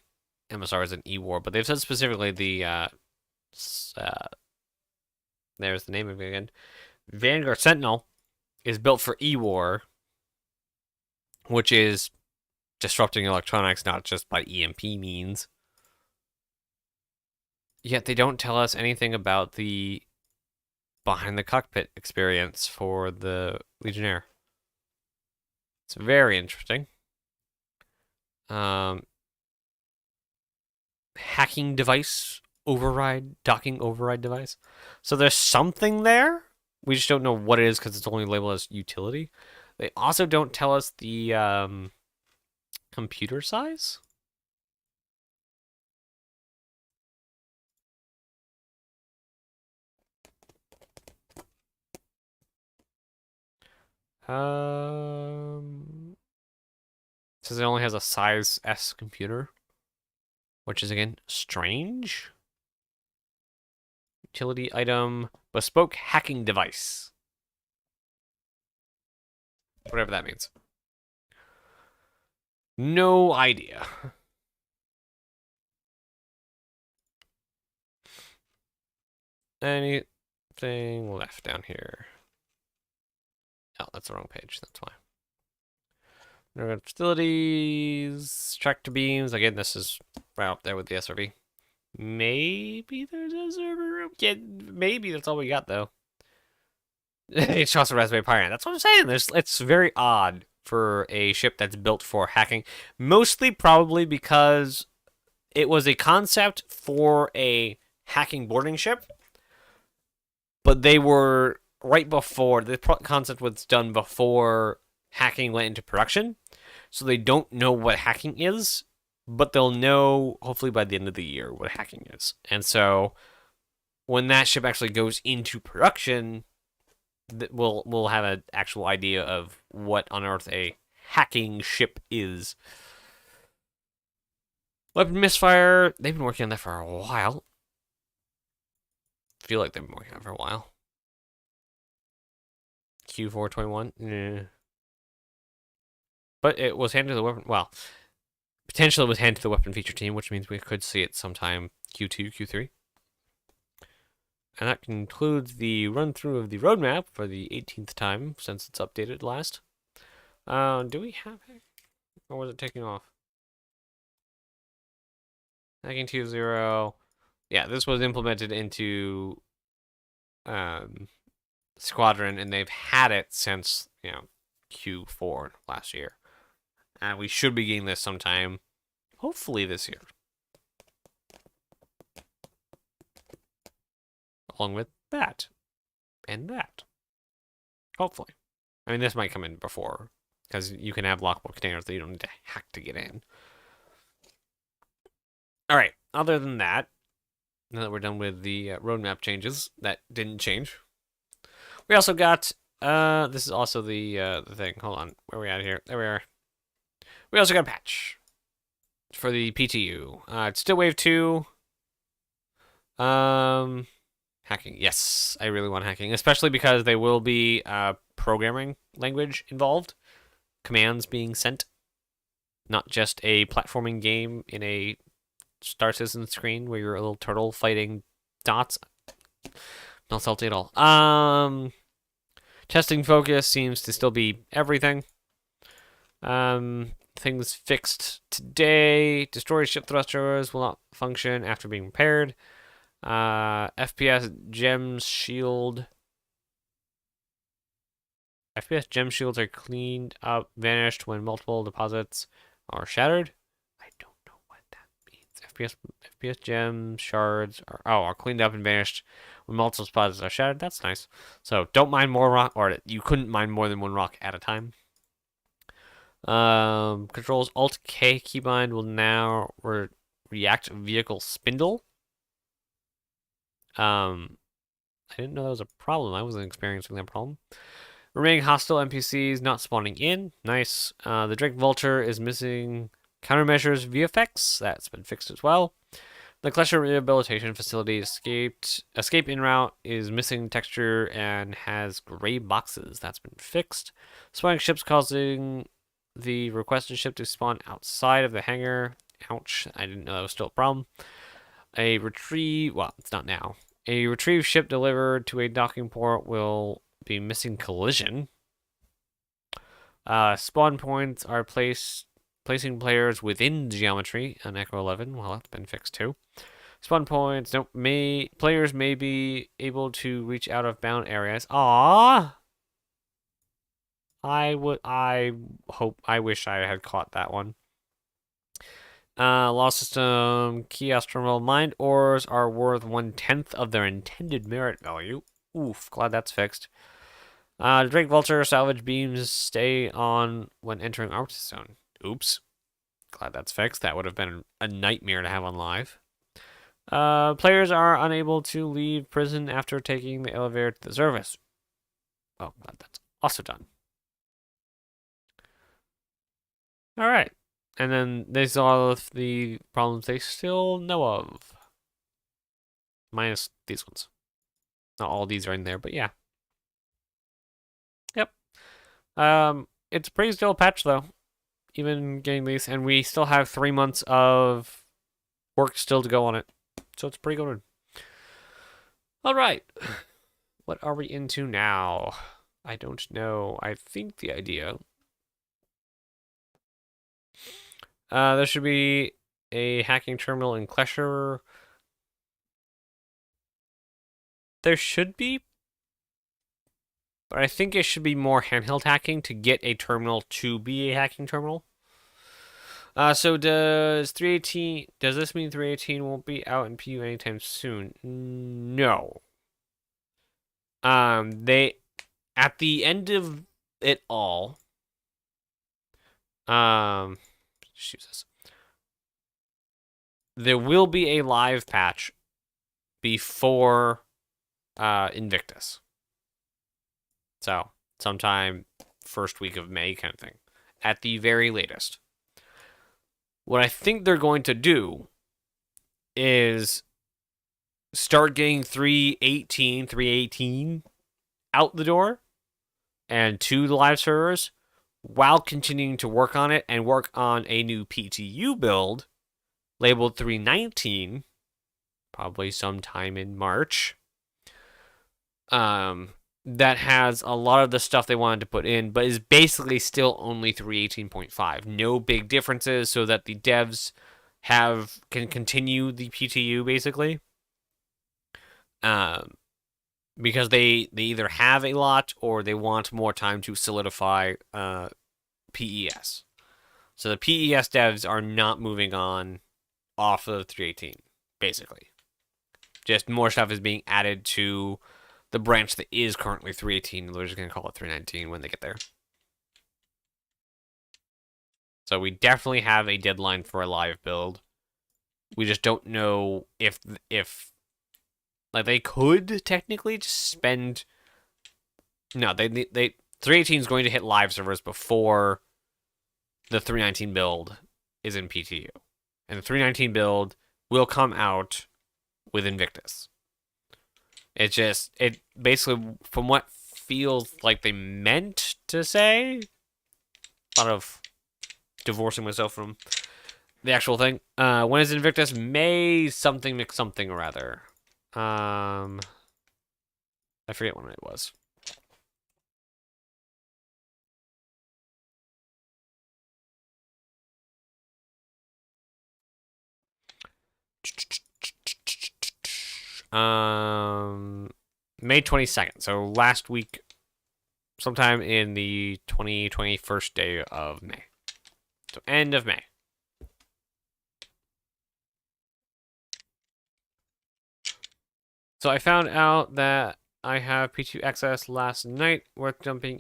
MSR is an E-War, but they've said specifically the there's the name of it again. Vanguard Sentinel is built for E-War, which is disrupting electronics, not just by EMP means. Yet they don't tell us anything about the behind the cockpit experience for the Legionnaire. It's very interesting. Hacking device override, docking override device. So there's something there. We just don't know what it is because it's only labeled as utility. They also don't tell us the computer size. Says it only has a size S computer, which is again strange. Utility item, bespoke hacking device. Whatever that means. No idea. Anything left down here? Oh, that's the wrong page. That's why. Facilities, tractor beams. Again, this is right up there with the SRV. Maybe there's a server room. Yeah, maybe that's all we got though. It's just a Raspberry Pi. That's what I'm saying. It's very odd for a ship that's built for hacking. Mostly probably because it was a concept for a hacking boarding ship, but they were right before the concept was done before hacking went into production. So they don't know what hacking is, but they'll know hopefully by the end of the year what hacking is. And so when that ship actually goes into production, we'll have an actual idea of what on earth a hacking ship is. Weapon misfire, they've been working on that for a while. I feel like they've been working on it for a while. Q421, yeah. But it was handed to the weapon, well, potentially it was handed to the weapon feature team, which means we could see it sometime Q2, Q3. And that concludes the run-through of the roadmap for the 18th time since it's updated last. Do we have it? Or was it taking off? Hacking 2.0. Yeah, this was implemented into Squadron, and they've had it since, Q4 last year. And we should be getting this sometime, hopefully this year. Along with that. And that. Hopefully. I mean, this might come in before, because you can have lockable containers that you don't need to hack to get in. Alright, other than that, now that we're done with the roadmap changes, that didn't change. We also got, this is also the thing, hold on, where are we at here? There we are. We also got a patch for the PTU. It's still Wave 2. Hacking, yes, I really want hacking, especially because there will be programming language involved, commands being sent not just a platforming game in a Star Citizen screen where you're a little turtle fighting dots. Not salty at all. Testing focus seems to still be everything. Things fixed today. Destroyed ship thrusters will not function after being repaired. FPS gem shield. FPS gem shields are cleaned up, vanished when multiple deposits are shattered. I don't know what that means. FPS gem shards are cleaned up and vanished when multiple deposits are shattered. That's nice. So don't mine more rock, or you couldn't mine more than one rock at a time. Controls Alt K keybind will now react vehicle spindle. I didn't know that was a problem. I wasn't experiencing that problem. Remaining hostile NPCs not spawning in. Nice. The Drake Vulture is missing countermeasures VFX. That's been fixed as well. The Klesher Rehabilitation Facility escape in route is missing texture and has gray boxes. That's been fixed. Spawning ships causing the requested ship to spawn outside of the hangar. Ouch. I didn't know that was still a problem. A retrieve... Well, it's not now. A retrieved ship delivered to a docking port will be missing collision. Spawn points are placing players within geometry on Echo 11. Well, that's been fixed too. Spawn points players may be able to reach out of bound areas. Aww. I wish I had caught that one. Law system kiosk terminal mined ores are worth 1/10 of their intended merit value. Oof, glad that's fixed. Drake Vulture salvage beams stay on when entering Arctic Zone. Oops. Glad that's fixed. That would have been a nightmare to have on live. Players are unable to leave prison after taking the elevator to the surface. Oh, glad that's also done. Alright. And then these are all of the problems they still know of. Minus these ones. Not all these are in there, but yeah. Yep. It's a pretty still patch though. Even getting these, and we still have 3 months of work still to go on it. So it's pretty good. Alright. What are we into now? I don't know. I think the idea... there should be a hacking terminal in Klesher. There should be, but I think it should be more handheld hacking to get a terminal to be a hacking terminal. So does 318? Does this mean 318 won't be out in PU anytime soon? No. They at the end of it all. Jesus. There will be a live patch before Invictus. So, sometime first week of May kind of thing. At the very latest. What I think they're going to do is start getting 318 out the door and to the live servers, while continuing to work on it and work on a new PTU build labeled 319, probably sometime in March, that has a lot of the stuff they wanted to put in, but is basically still only 318.5. No big differences, so that the devs can continue the PTU, basically. Because they either have a lot or they want more time to solidify PES. So the PES devs are not moving on off of 318, basically. Just more stuff is being added to the branch that is currently 318. They're just going to call it 319 when they get there. So we definitely have a deadline for a live build. We just don't know if like they could technically just spend. No, they 318 is going to hit live servers before the 319 build is in PTU, and the 319 build will come out with Invictus. It basically, from what feels like they meant to say, a lot of divorcing myself from the actual thing. When is Invictus? May something McSomething or other. I forget when it was. May 22nd. So last week, sometime in the 21st day of May. So end of May. So I found out that I have P2 access last night. Worth jumping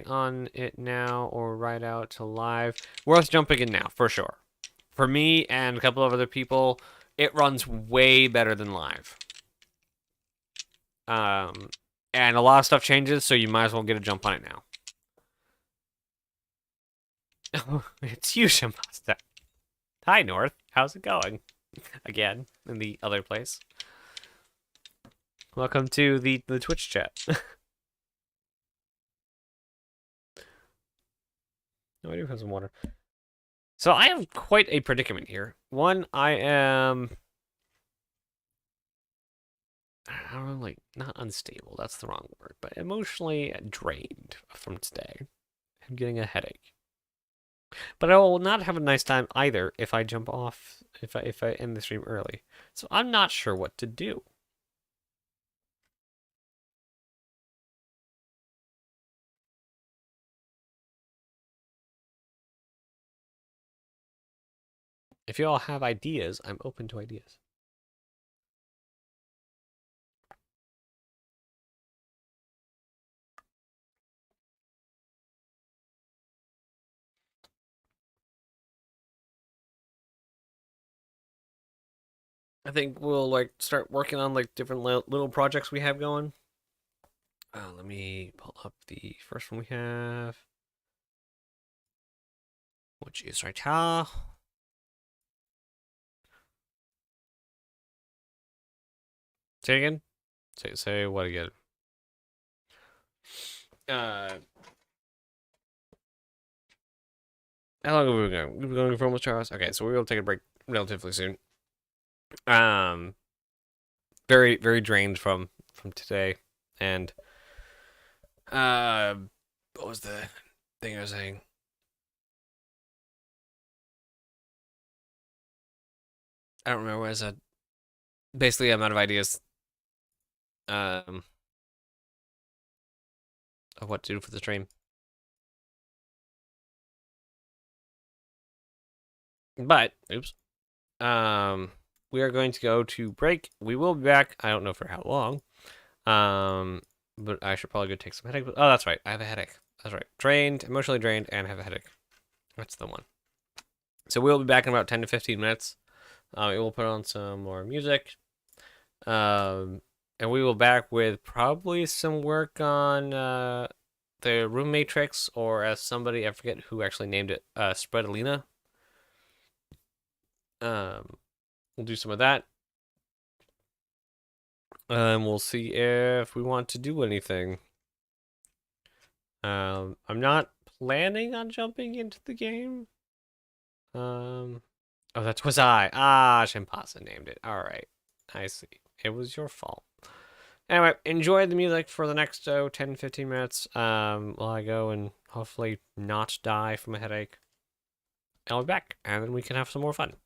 on it now or right out to live. Worth jumping in now, for sure. For me and a couple of other people, it runs way better than live. And a lot of stuff changes, so you might as well get a jump on it now. It's you, Shimasta. Hi, North. How's it going? Again, in the other place. Welcome to the Twitch chat. No, I do have some water. So I have quite a predicament here. One, I am... I don't know, like, not unstable, that's the wrong word, but emotionally drained from today. I'm getting a headache. But I will not have a nice time either if I jump off, if I end the stream early. So I'm not sure what to do. If you all have ideas, I'm open to ideas. I think we'll like start working on like different little projects we have going. Let me pull up the first one we have, which is right here. Say again. Say what again? How long have we been going? We've been going for almost 2 hours. Okay, so we will take a break relatively soon. Very very drained from today, and what was the thing I was saying? I don't remember what I said. Basically, I'm out of ideas. Of what to do for the stream. But oops. We are going to go to break. We will be back. I don't know for how long. But I should probably go take some headache. Oh, that's right. I have a headache. That's right. Drained, emotionally drained, and have a headache. That's the one. So we'll be back in about 10 to 15 minutes. We will put on some more music. And we will back with probably some work on the room matrix, or as somebody, I forget who actually named it, Spreadalina. We'll do some of that. And we'll see if we want to do anything. I'm not planning on jumping into the game. Oh, that was I. Ah, Shimpasa named it. All right. I see. It was your fault. Anyway, enjoy the music for the next 10, 15 minutes while I go and hopefully not die from a headache. And I'll be back, and then we can have some more fun.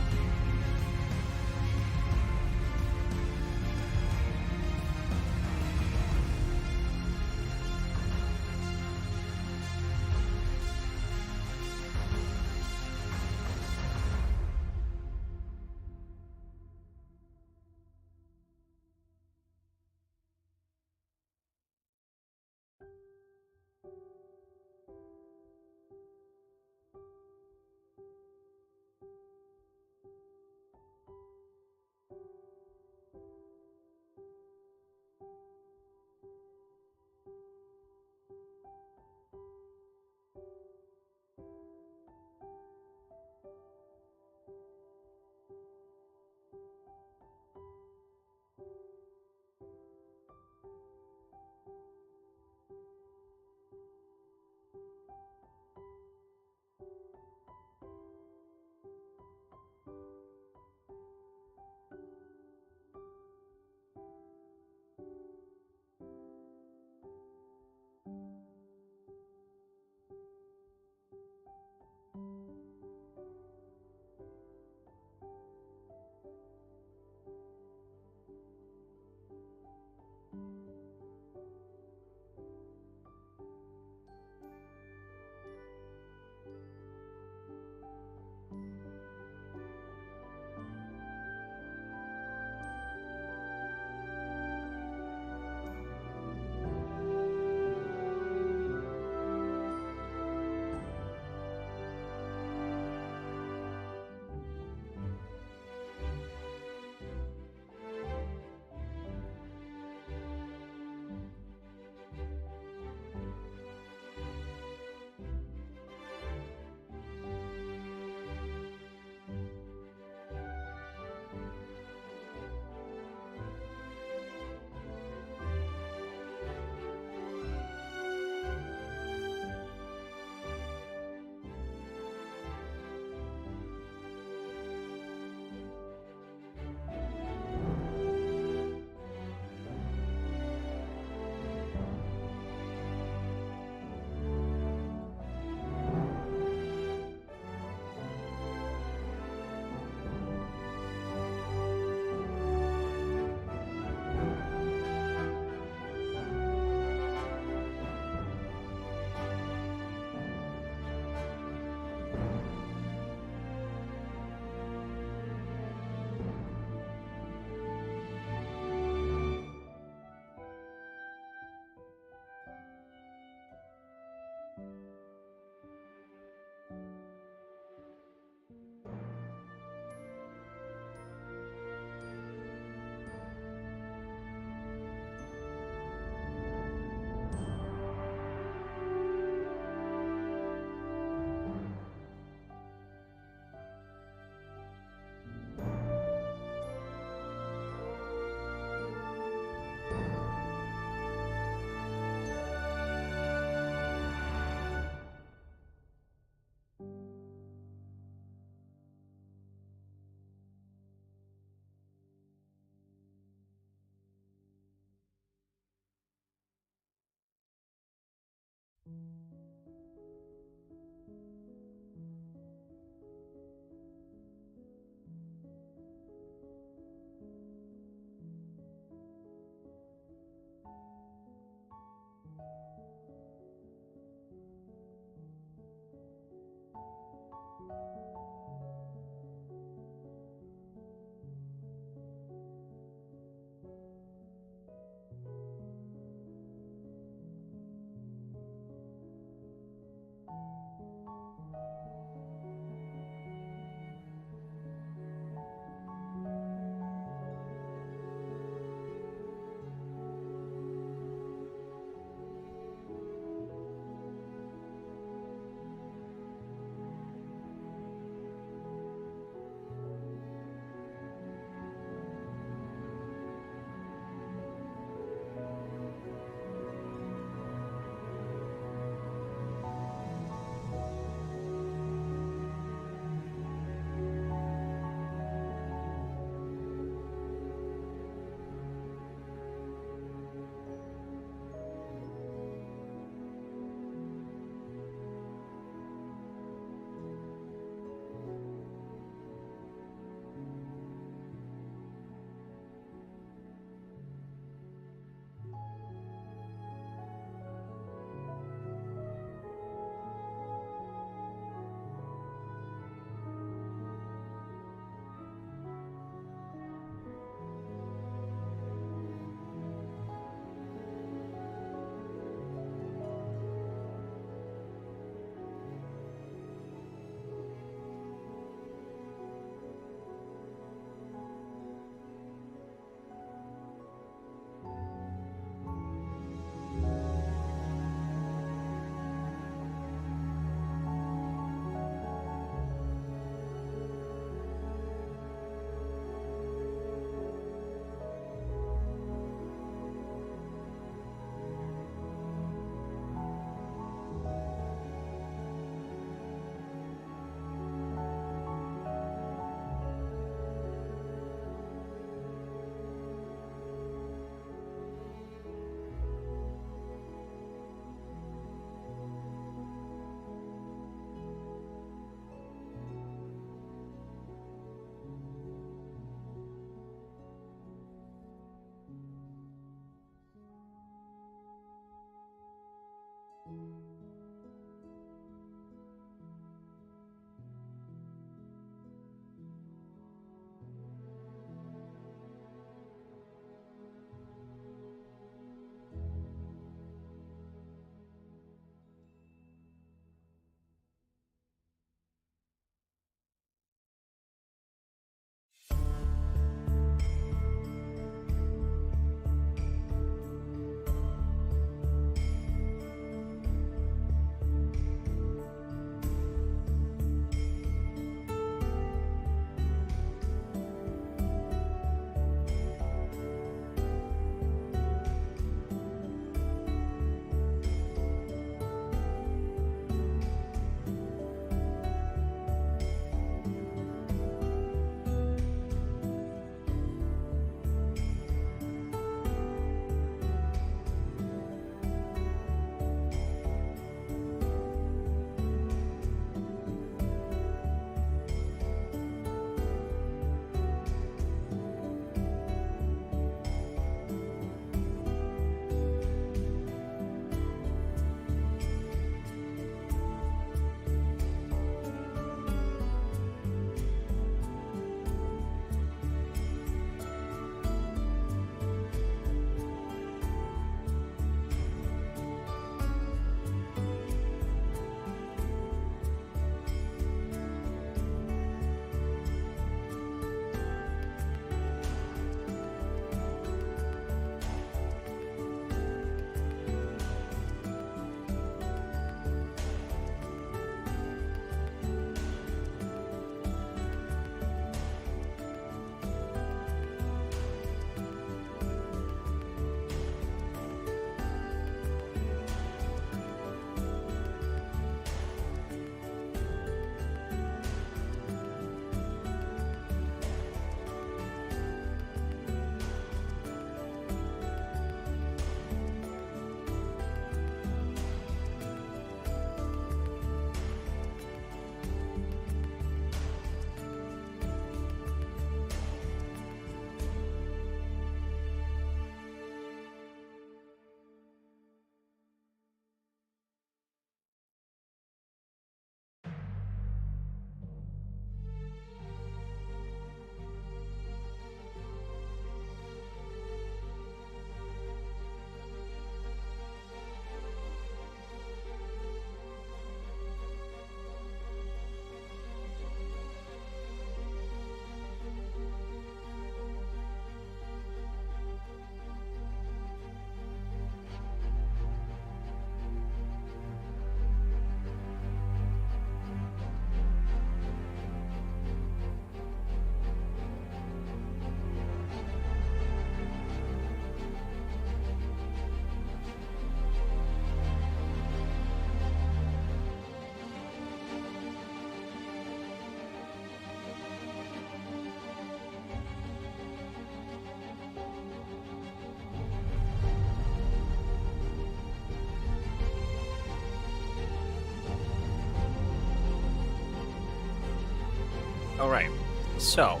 Alright, so,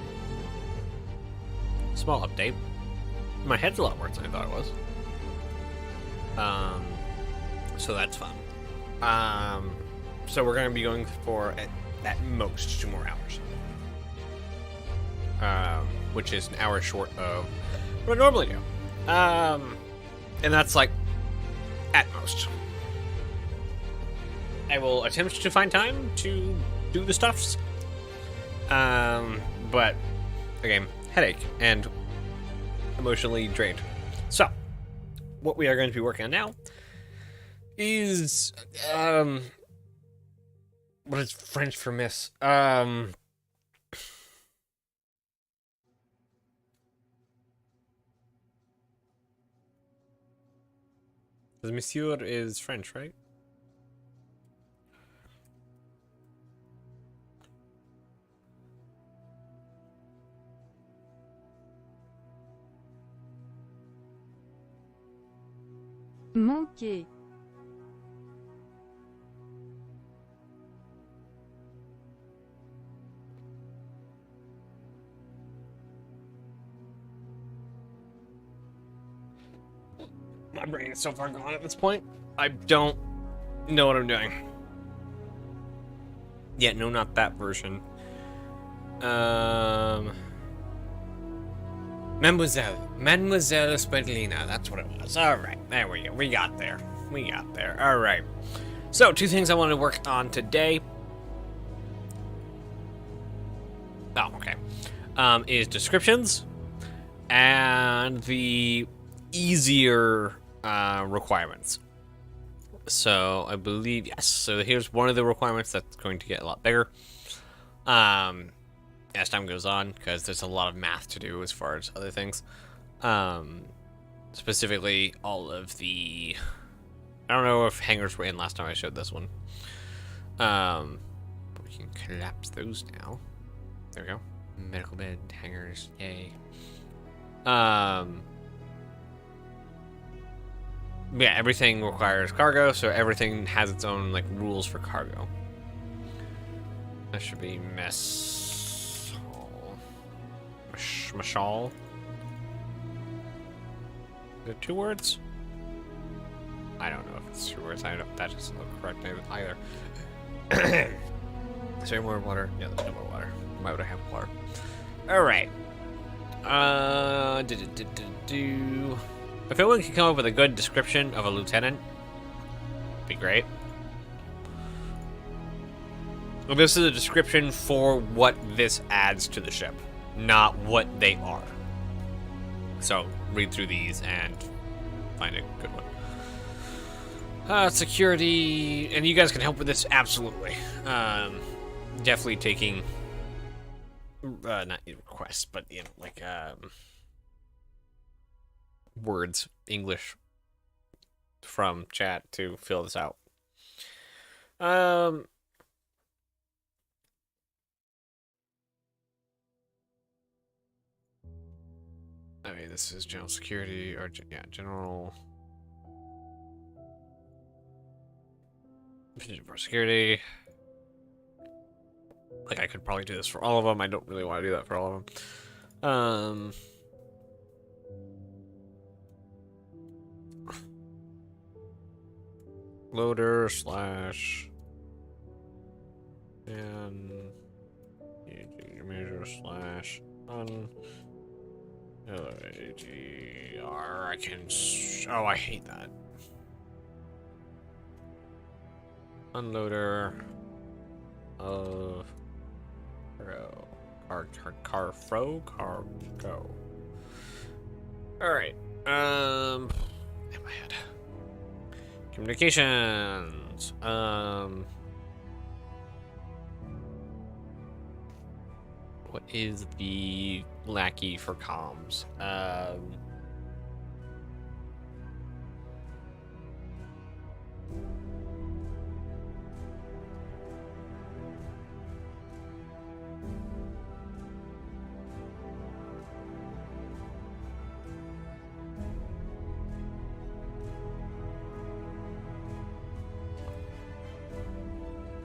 small update. My head's a lot worse than I thought it was. So that's fun. So we're going to be going for, at most, 2 more hours. Which is an hour short of what I normally do. And that's like, at most. I will attempt to find time to do the stuffs. But, again, headache and emotionally drained. So, what we are going to be working on now is, what is French for miss? Because monsieur is French, right? Manquer. My brain is so far gone at this point. I don't know what I'm doing. Yeah, no, not that version. Mademoiselle Spadlina, that's what it was. Alright, there we go. We got there. Alright. So, 2 things I want to work on today. Oh, okay. Is descriptions and the easier requirements. So, I believe, yes. So, here's one of the requirements that's going to get a lot bigger. As time goes on, because there's a lot of math to do as far as other things. Specifically, all of the... I don't know if hangers were in last time I showed this one. But we can collapse those now. There we go. Medical bed, hangers, yay. Yeah, everything requires cargo, so everything has its own, like, rules for cargo. That should be Mashal. Is it 2 words? I don't know if it's 2 words. I don't know if that doesn't look correct either. Is there more water? Yeah, there's no more water. Why would I have water? Alright. If anyone can come up with a good description of a lieutenant, it'd be great. Well, this is a description for what this adds to the ship, not what they are. So, read through these and find a good one. Security, and you guys can help with this, absolutely. Definitely taking, not requests, but, you know, like, words, English from chat to fill this out. I mean, this is general security, or, yeah, general... for security. Like, I could probably do this for all of them. I don't really want to do that for all of them. Loader slash... and... measure slash... LAGR, I can... oh, I hate that. Unloader of cargo. Alright. In my head. Communications. What is the lackey for comms?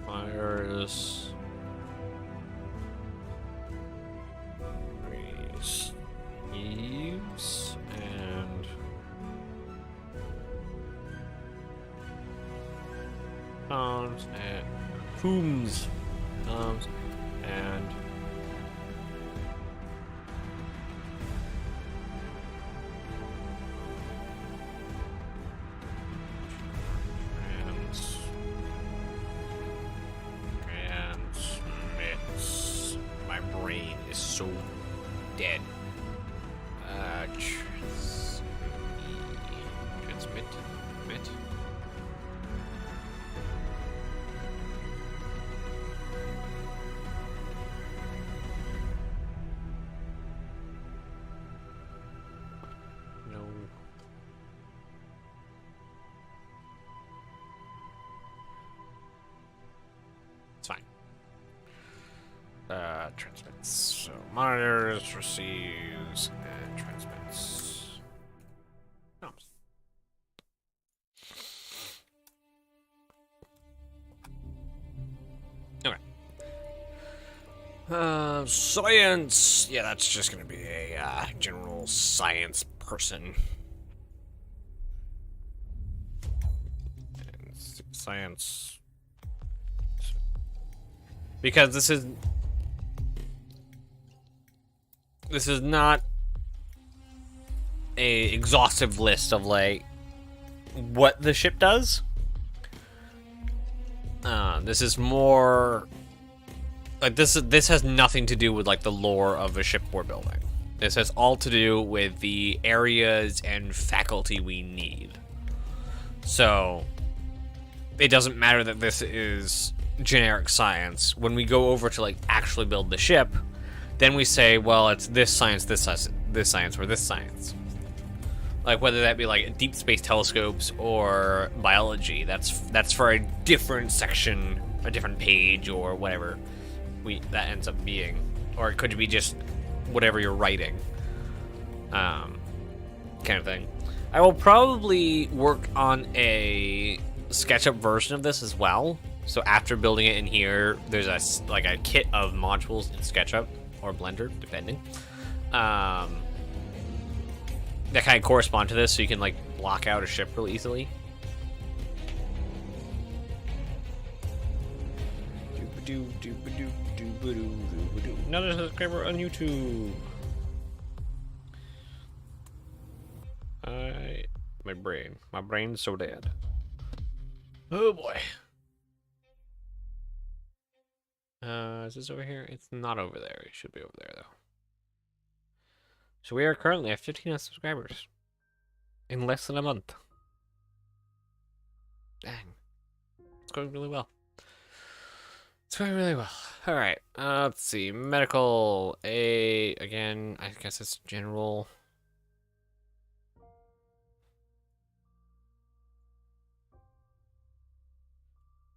Fires. Thumbs and Fooms. Thumbs and transmits. My brain is so dead. Transmit. No. It's fine. Transmits. So monitors, receives, and transmits. Thumbs. Okay. Science. Yeah, that's just gonna be a general science person. And science. Because this is not a exhaustive list of like what the ship does. This is more like this has nothing to do with like the lore of a ship we're building. This has all to do with the areas and faculty we need. So it doesn't matter that this is generic science. When we go over to like actually build the ship, then we say, well, it's this science, this science, or this science. Like whether that be like deep space telescopes or biology, that's for a different section, a different page, or whatever that ends up being, or it could be just whatever you're writing, kind of thing. I will probably work on a SketchUp version of this as well. So after building it in here, there's a kit of modules in SketchUp or Blender, depending, that kind of correspond to this, so you can like block out a ship really easily. Another subscriber on YouTube. My brain's so dead. Oh boy. Is this over here? It's not over there. It should be over there, though. So we are currently at 15 subscribers. In less than a month. Dang. It's going really well. It's going really well. Alright, let's see. Medical. Again, I guess it's general.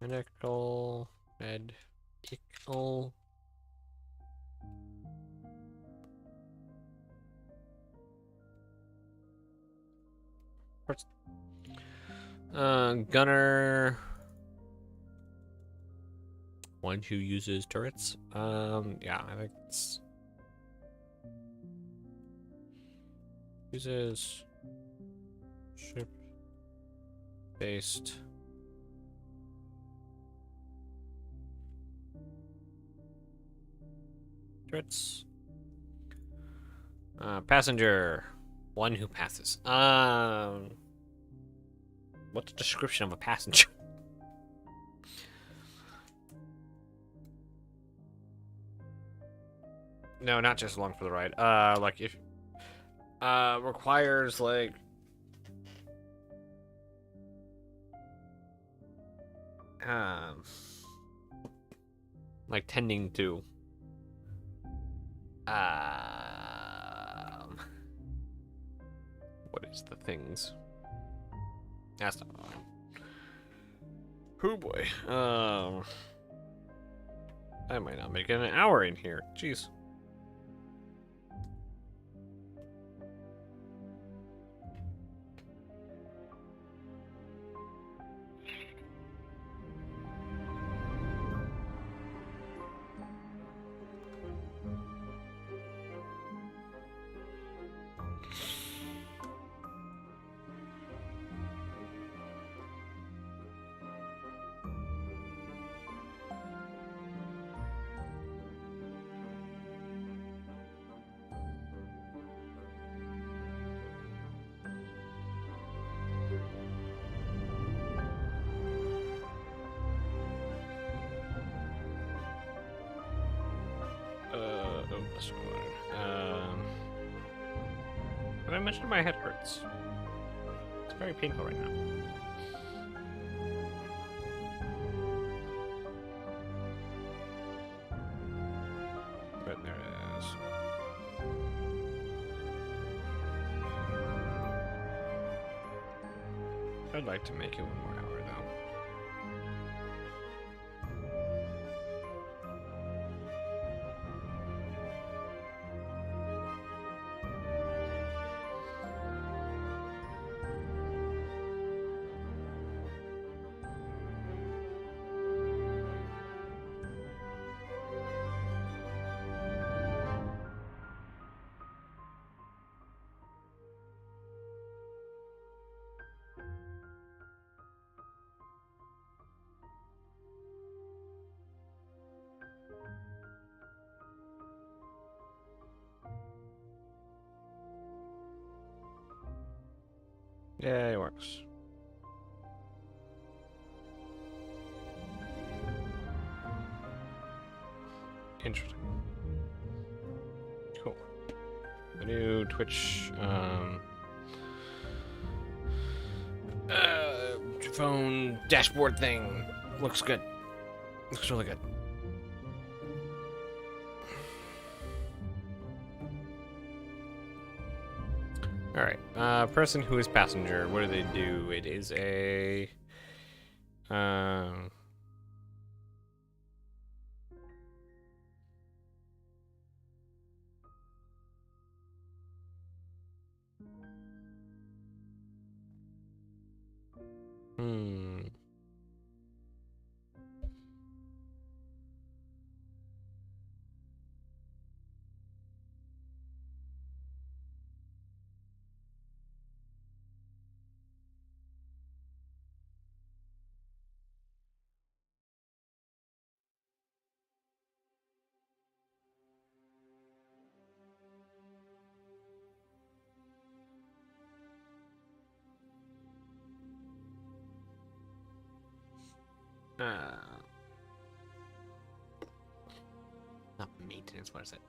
Medical. Medical. Gunner. One who uses turrets. Yeah, I think it's uses ship-based turrets. Passenger. One who passes. What's the description of a passenger? No, not just along for the ride. Like if requires like tending to what is the things? That's not fine. Oh boy. I might not make it an hour in here. Jeez. much my head hurts. It's very painful right now. But there it is. I'd like to make it one more hour though. Yeah, it works. Interesting. Cool. The new Twitch phone dashboard thing looks good. Looks really good. Alright, person who is passenger, what do they do? It is a, not maintenance, what is it?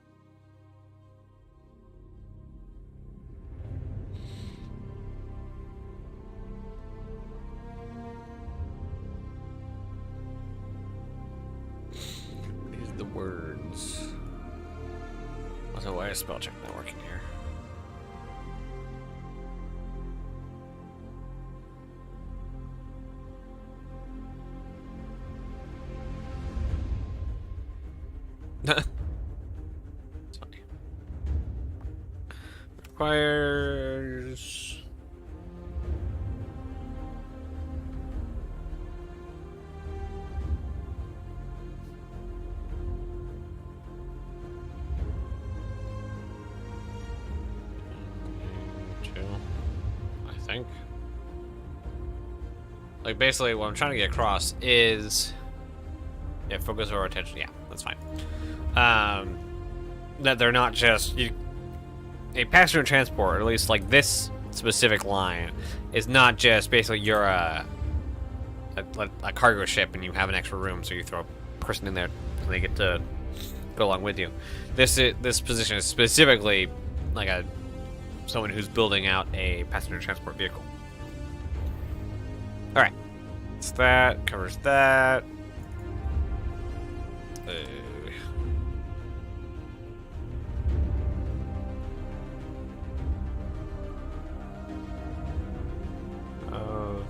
These are the words. Also, why is spell check not working here? It's funny. Requires two, I think. Like basically what I'm trying to get across is focus our attention. Yeah, that's fine. That they're not just a passenger transport, or at least like this specific line, is not just basically you're a cargo ship and you have an extra room, so you throw a person in there and they get to go along with you. This position is specifically like someone who's building out a passenger transport vehicle. All right, it's that covers that. Of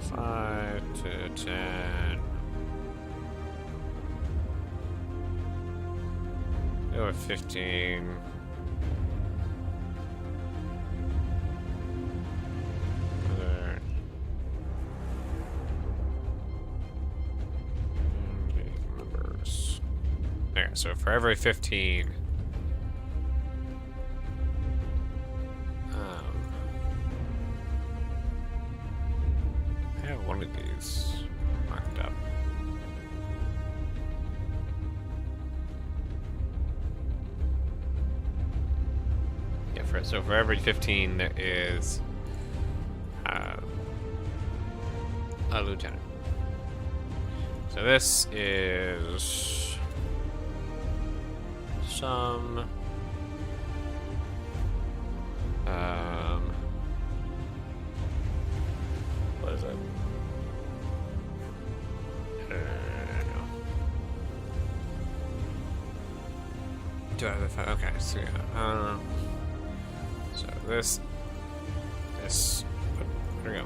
5 to 10. Go with 15. So for every 15, I have one of these marked up. Yeah, so for every 15, there is a lieutenant. So this is some Divided by 5. Okay, so yeah. So this. There we go.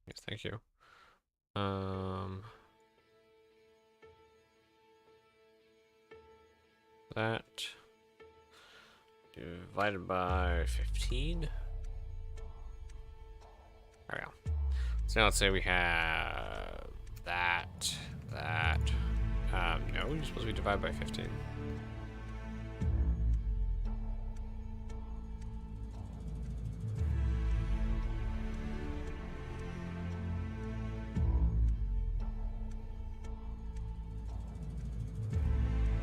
Yes, thank you. That divided by 15. There we go. So now let's say we have that. No, you're supposed to be divided by 15.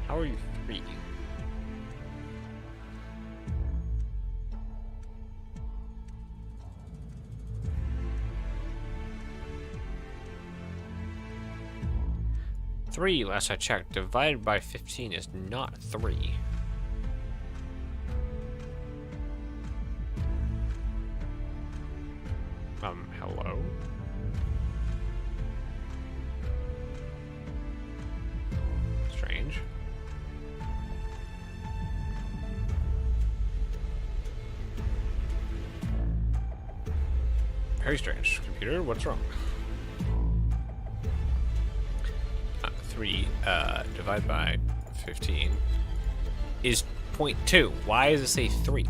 How are you 3? Three, last I checked, divided by 15 is not 3. Hello? Strange. Very strange. Computer, what's wrong? 3 divided by 15 is 0.2. Why does it say 3?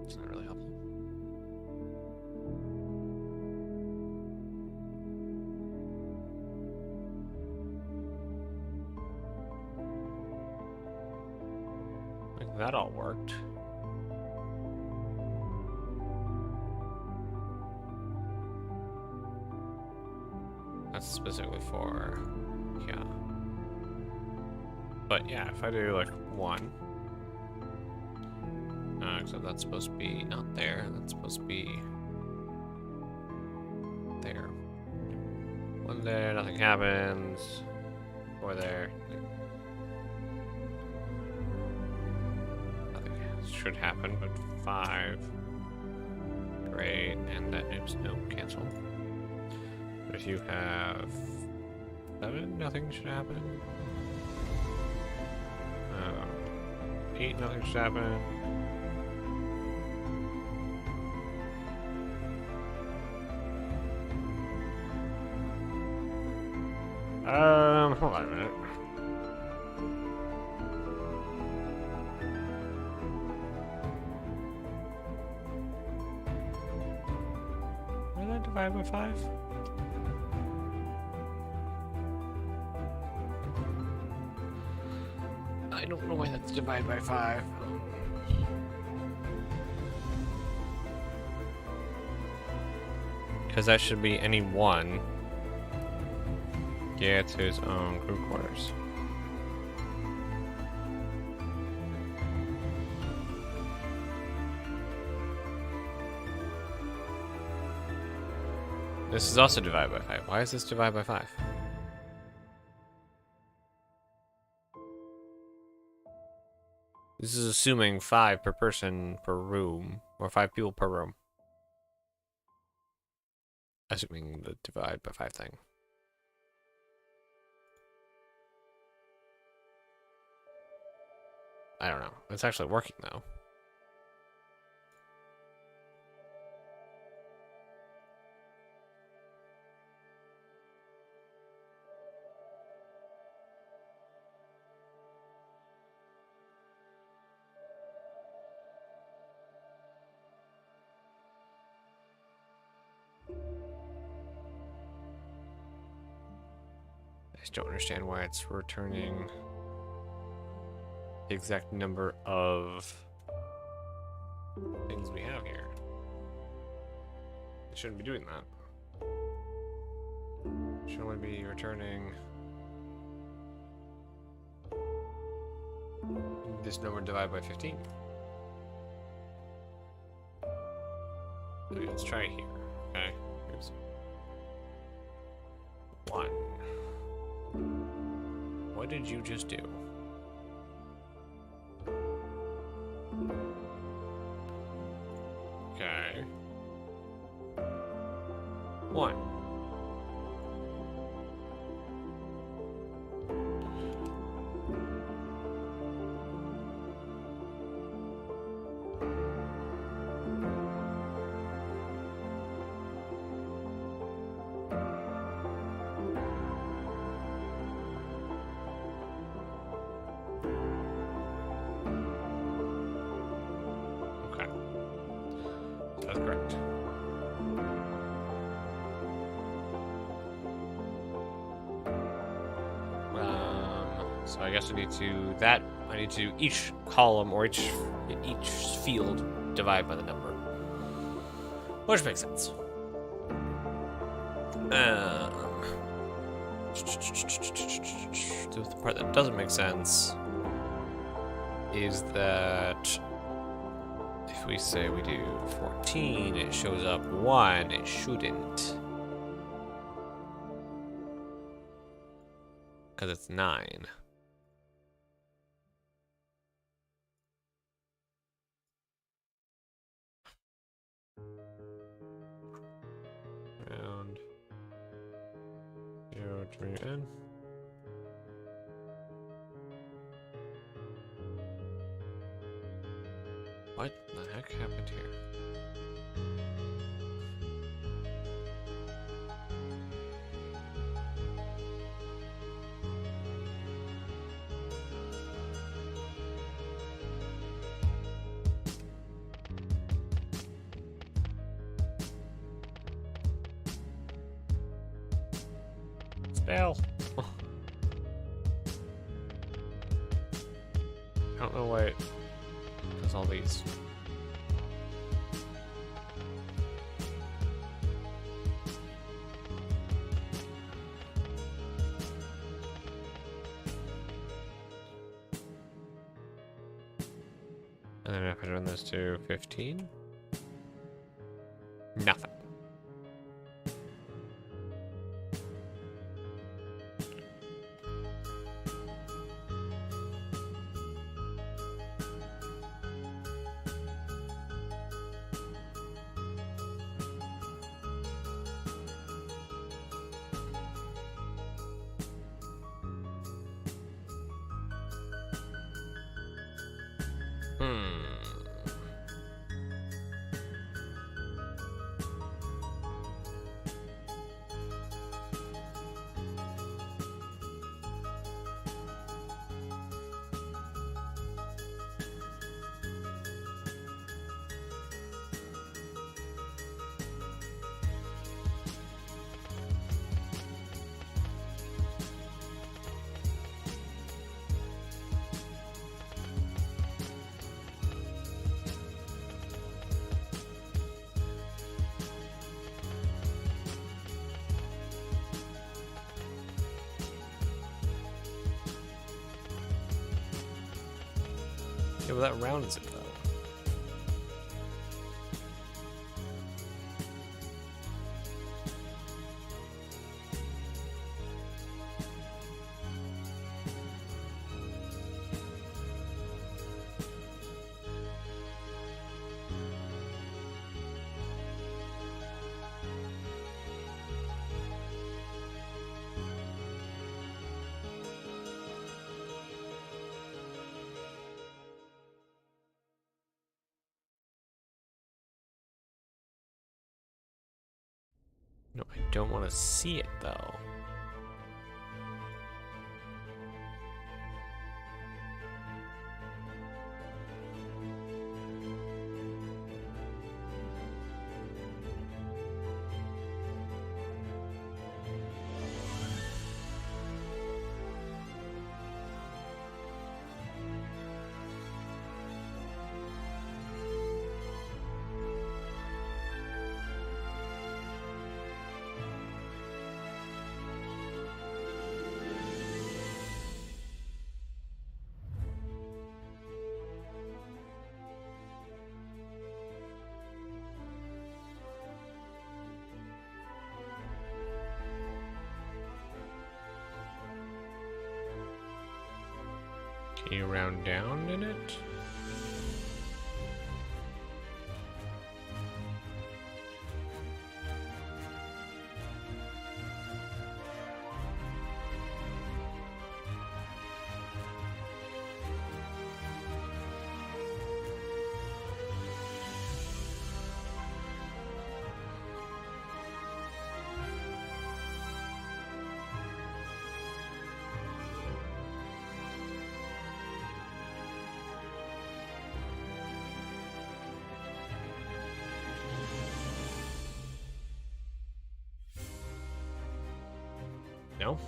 It's not really helpful. Like that all worked. That's specifically for, yeah. But yeah, if I do like 1. Except that's supposed to be not there. That's supposed to be there. 1 there, nothing happens. 4 there. Nothing should happen, but 5. Great, and that is no cancel. But if you have 7, nothing should happen. 8, nothing should happen. Hold on a minute. Why did I divide by 5? I don't know why that's divided by 5. Because that should be any 1. gets his own crew quarters. This is also divided by 5. Why is this divided by 5? This is assuming 5 per person per room, or 5 people per room. Assuming the divide by 5 thing. I don't know. It's actually working though. I just don't understand why it's returning the exact number of things we have here. It shouldn't be doing that. It should only be returning this number divided by 15. Okay, let's try here. Okay. Here's 1. What did you just do? Okay. 1. That's correct. So I guess I need to each column or each field divide by the number, which makes sense. The part that doesn't make sense is that if we say we do 14, it shows up 1, it shouldn't. Because it's 9. Round 0 to n. What the heck happened here? Spell. I don't know why it does all these. And then if I run this to 15, nothing. Yeah, but that rounds it though. No, I don't want to see it though. Can you round down in it? No?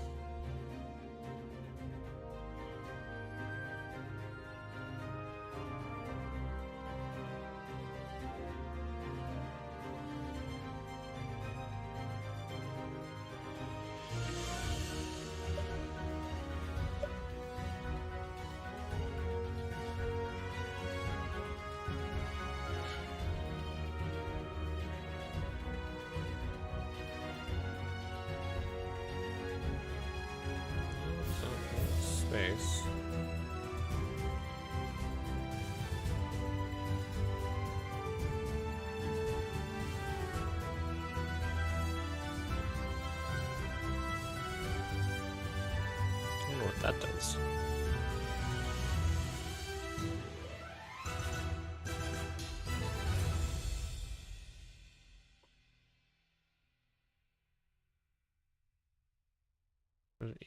Space. I don't know what that does.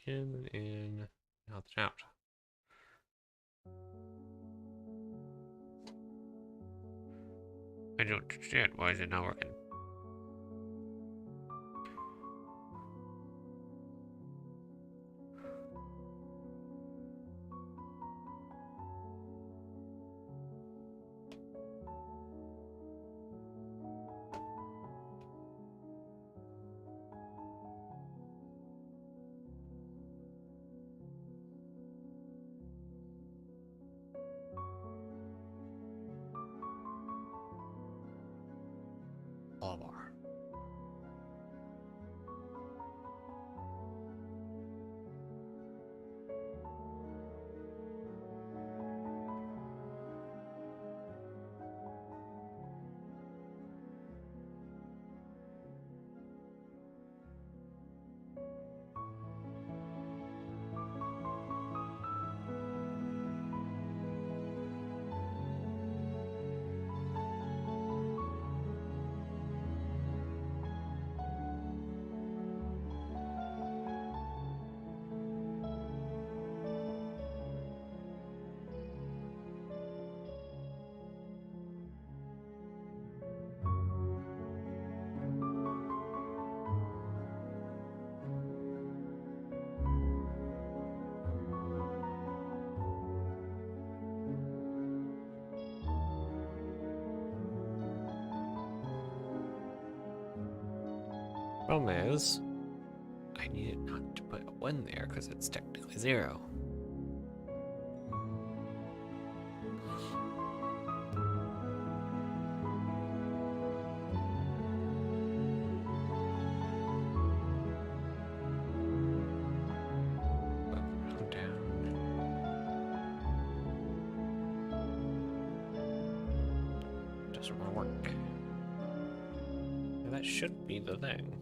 In and in, out and out. I don't understand. Why is it not working? Bar. Problem is, I need it not to put a 1 there because it's technically 0. Doesn't want to work. That should be the thing.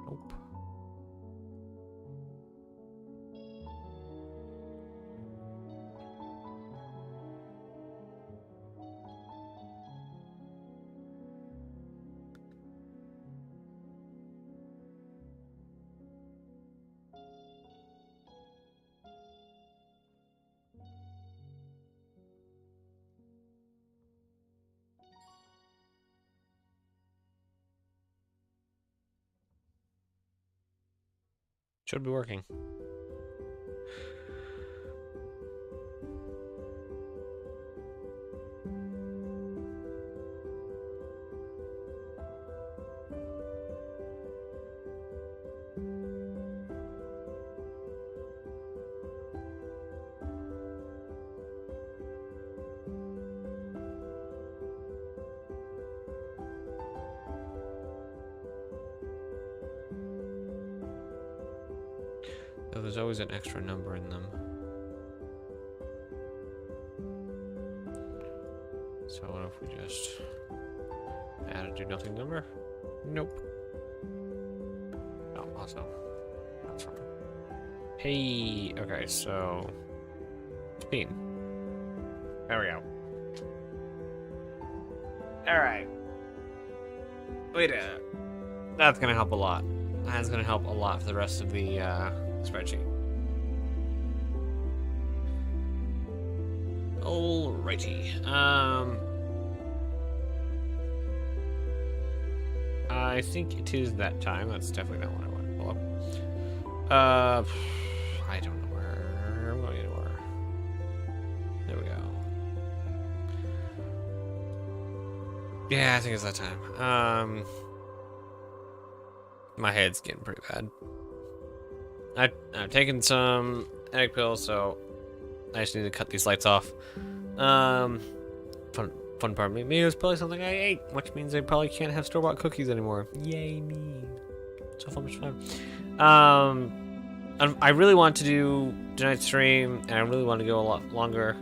Nope. Should be working. So there's always an extra number in them. So what if we just add a do nothing number? Nope. Oh, also. That's wrong. Hey, okay, so 15. There we go. Alright. Wait a minute. That's gonna help a lot. That's gonna help a lot for the rest of the spreadsheet. Alrighty. I think it is that time. That's definitely not what I want to pull up. I don't know where I'm going anywhere. There we go. Yeah, I think it's that time. My head's getting pretty bad. I've taken some egg pills, so I just need to cut these lights off. Fun part of me is probably something I ate, which means I probably can't have store-bought cookies anymore. Yay me! So much fun. I really want to do tonight's stream, and I really want to go a lot longer,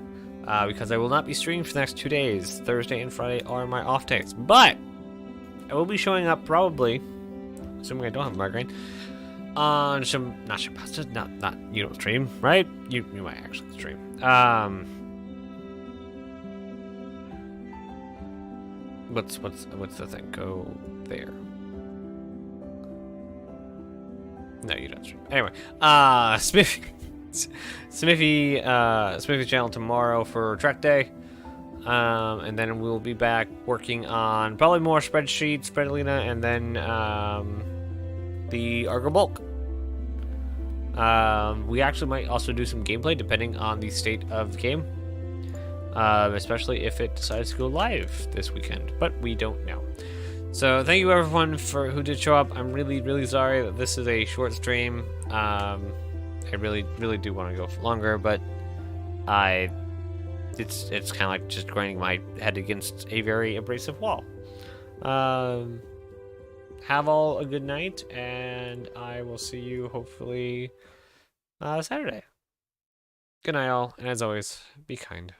because I will not be streaming for the next 2 days. Thursday and Friday are my off days, but I will be showing up probably, assuming I don't have a migraine, on some not you don't stream, right? You might actually stream. What's the thing? Go there. No, you don't stream. Anyway, Smithy channel tomorrow for track day. And then we'll be back working on probably more spreadsheets, Spreadalina, and then the Argo Bulk. We actually might also do some gameplay depending on the state of the game, especially if it decides to go live this weekend, but we don't know. So thank you everyone who did show up. I'm really sorry that this is a short stream. I really do want to go longer, but it's kind of like just grinding my head against a very abrasive wall. Have all a good night, and I will see you hopefully Saturday. Good night all, and as always, be kind.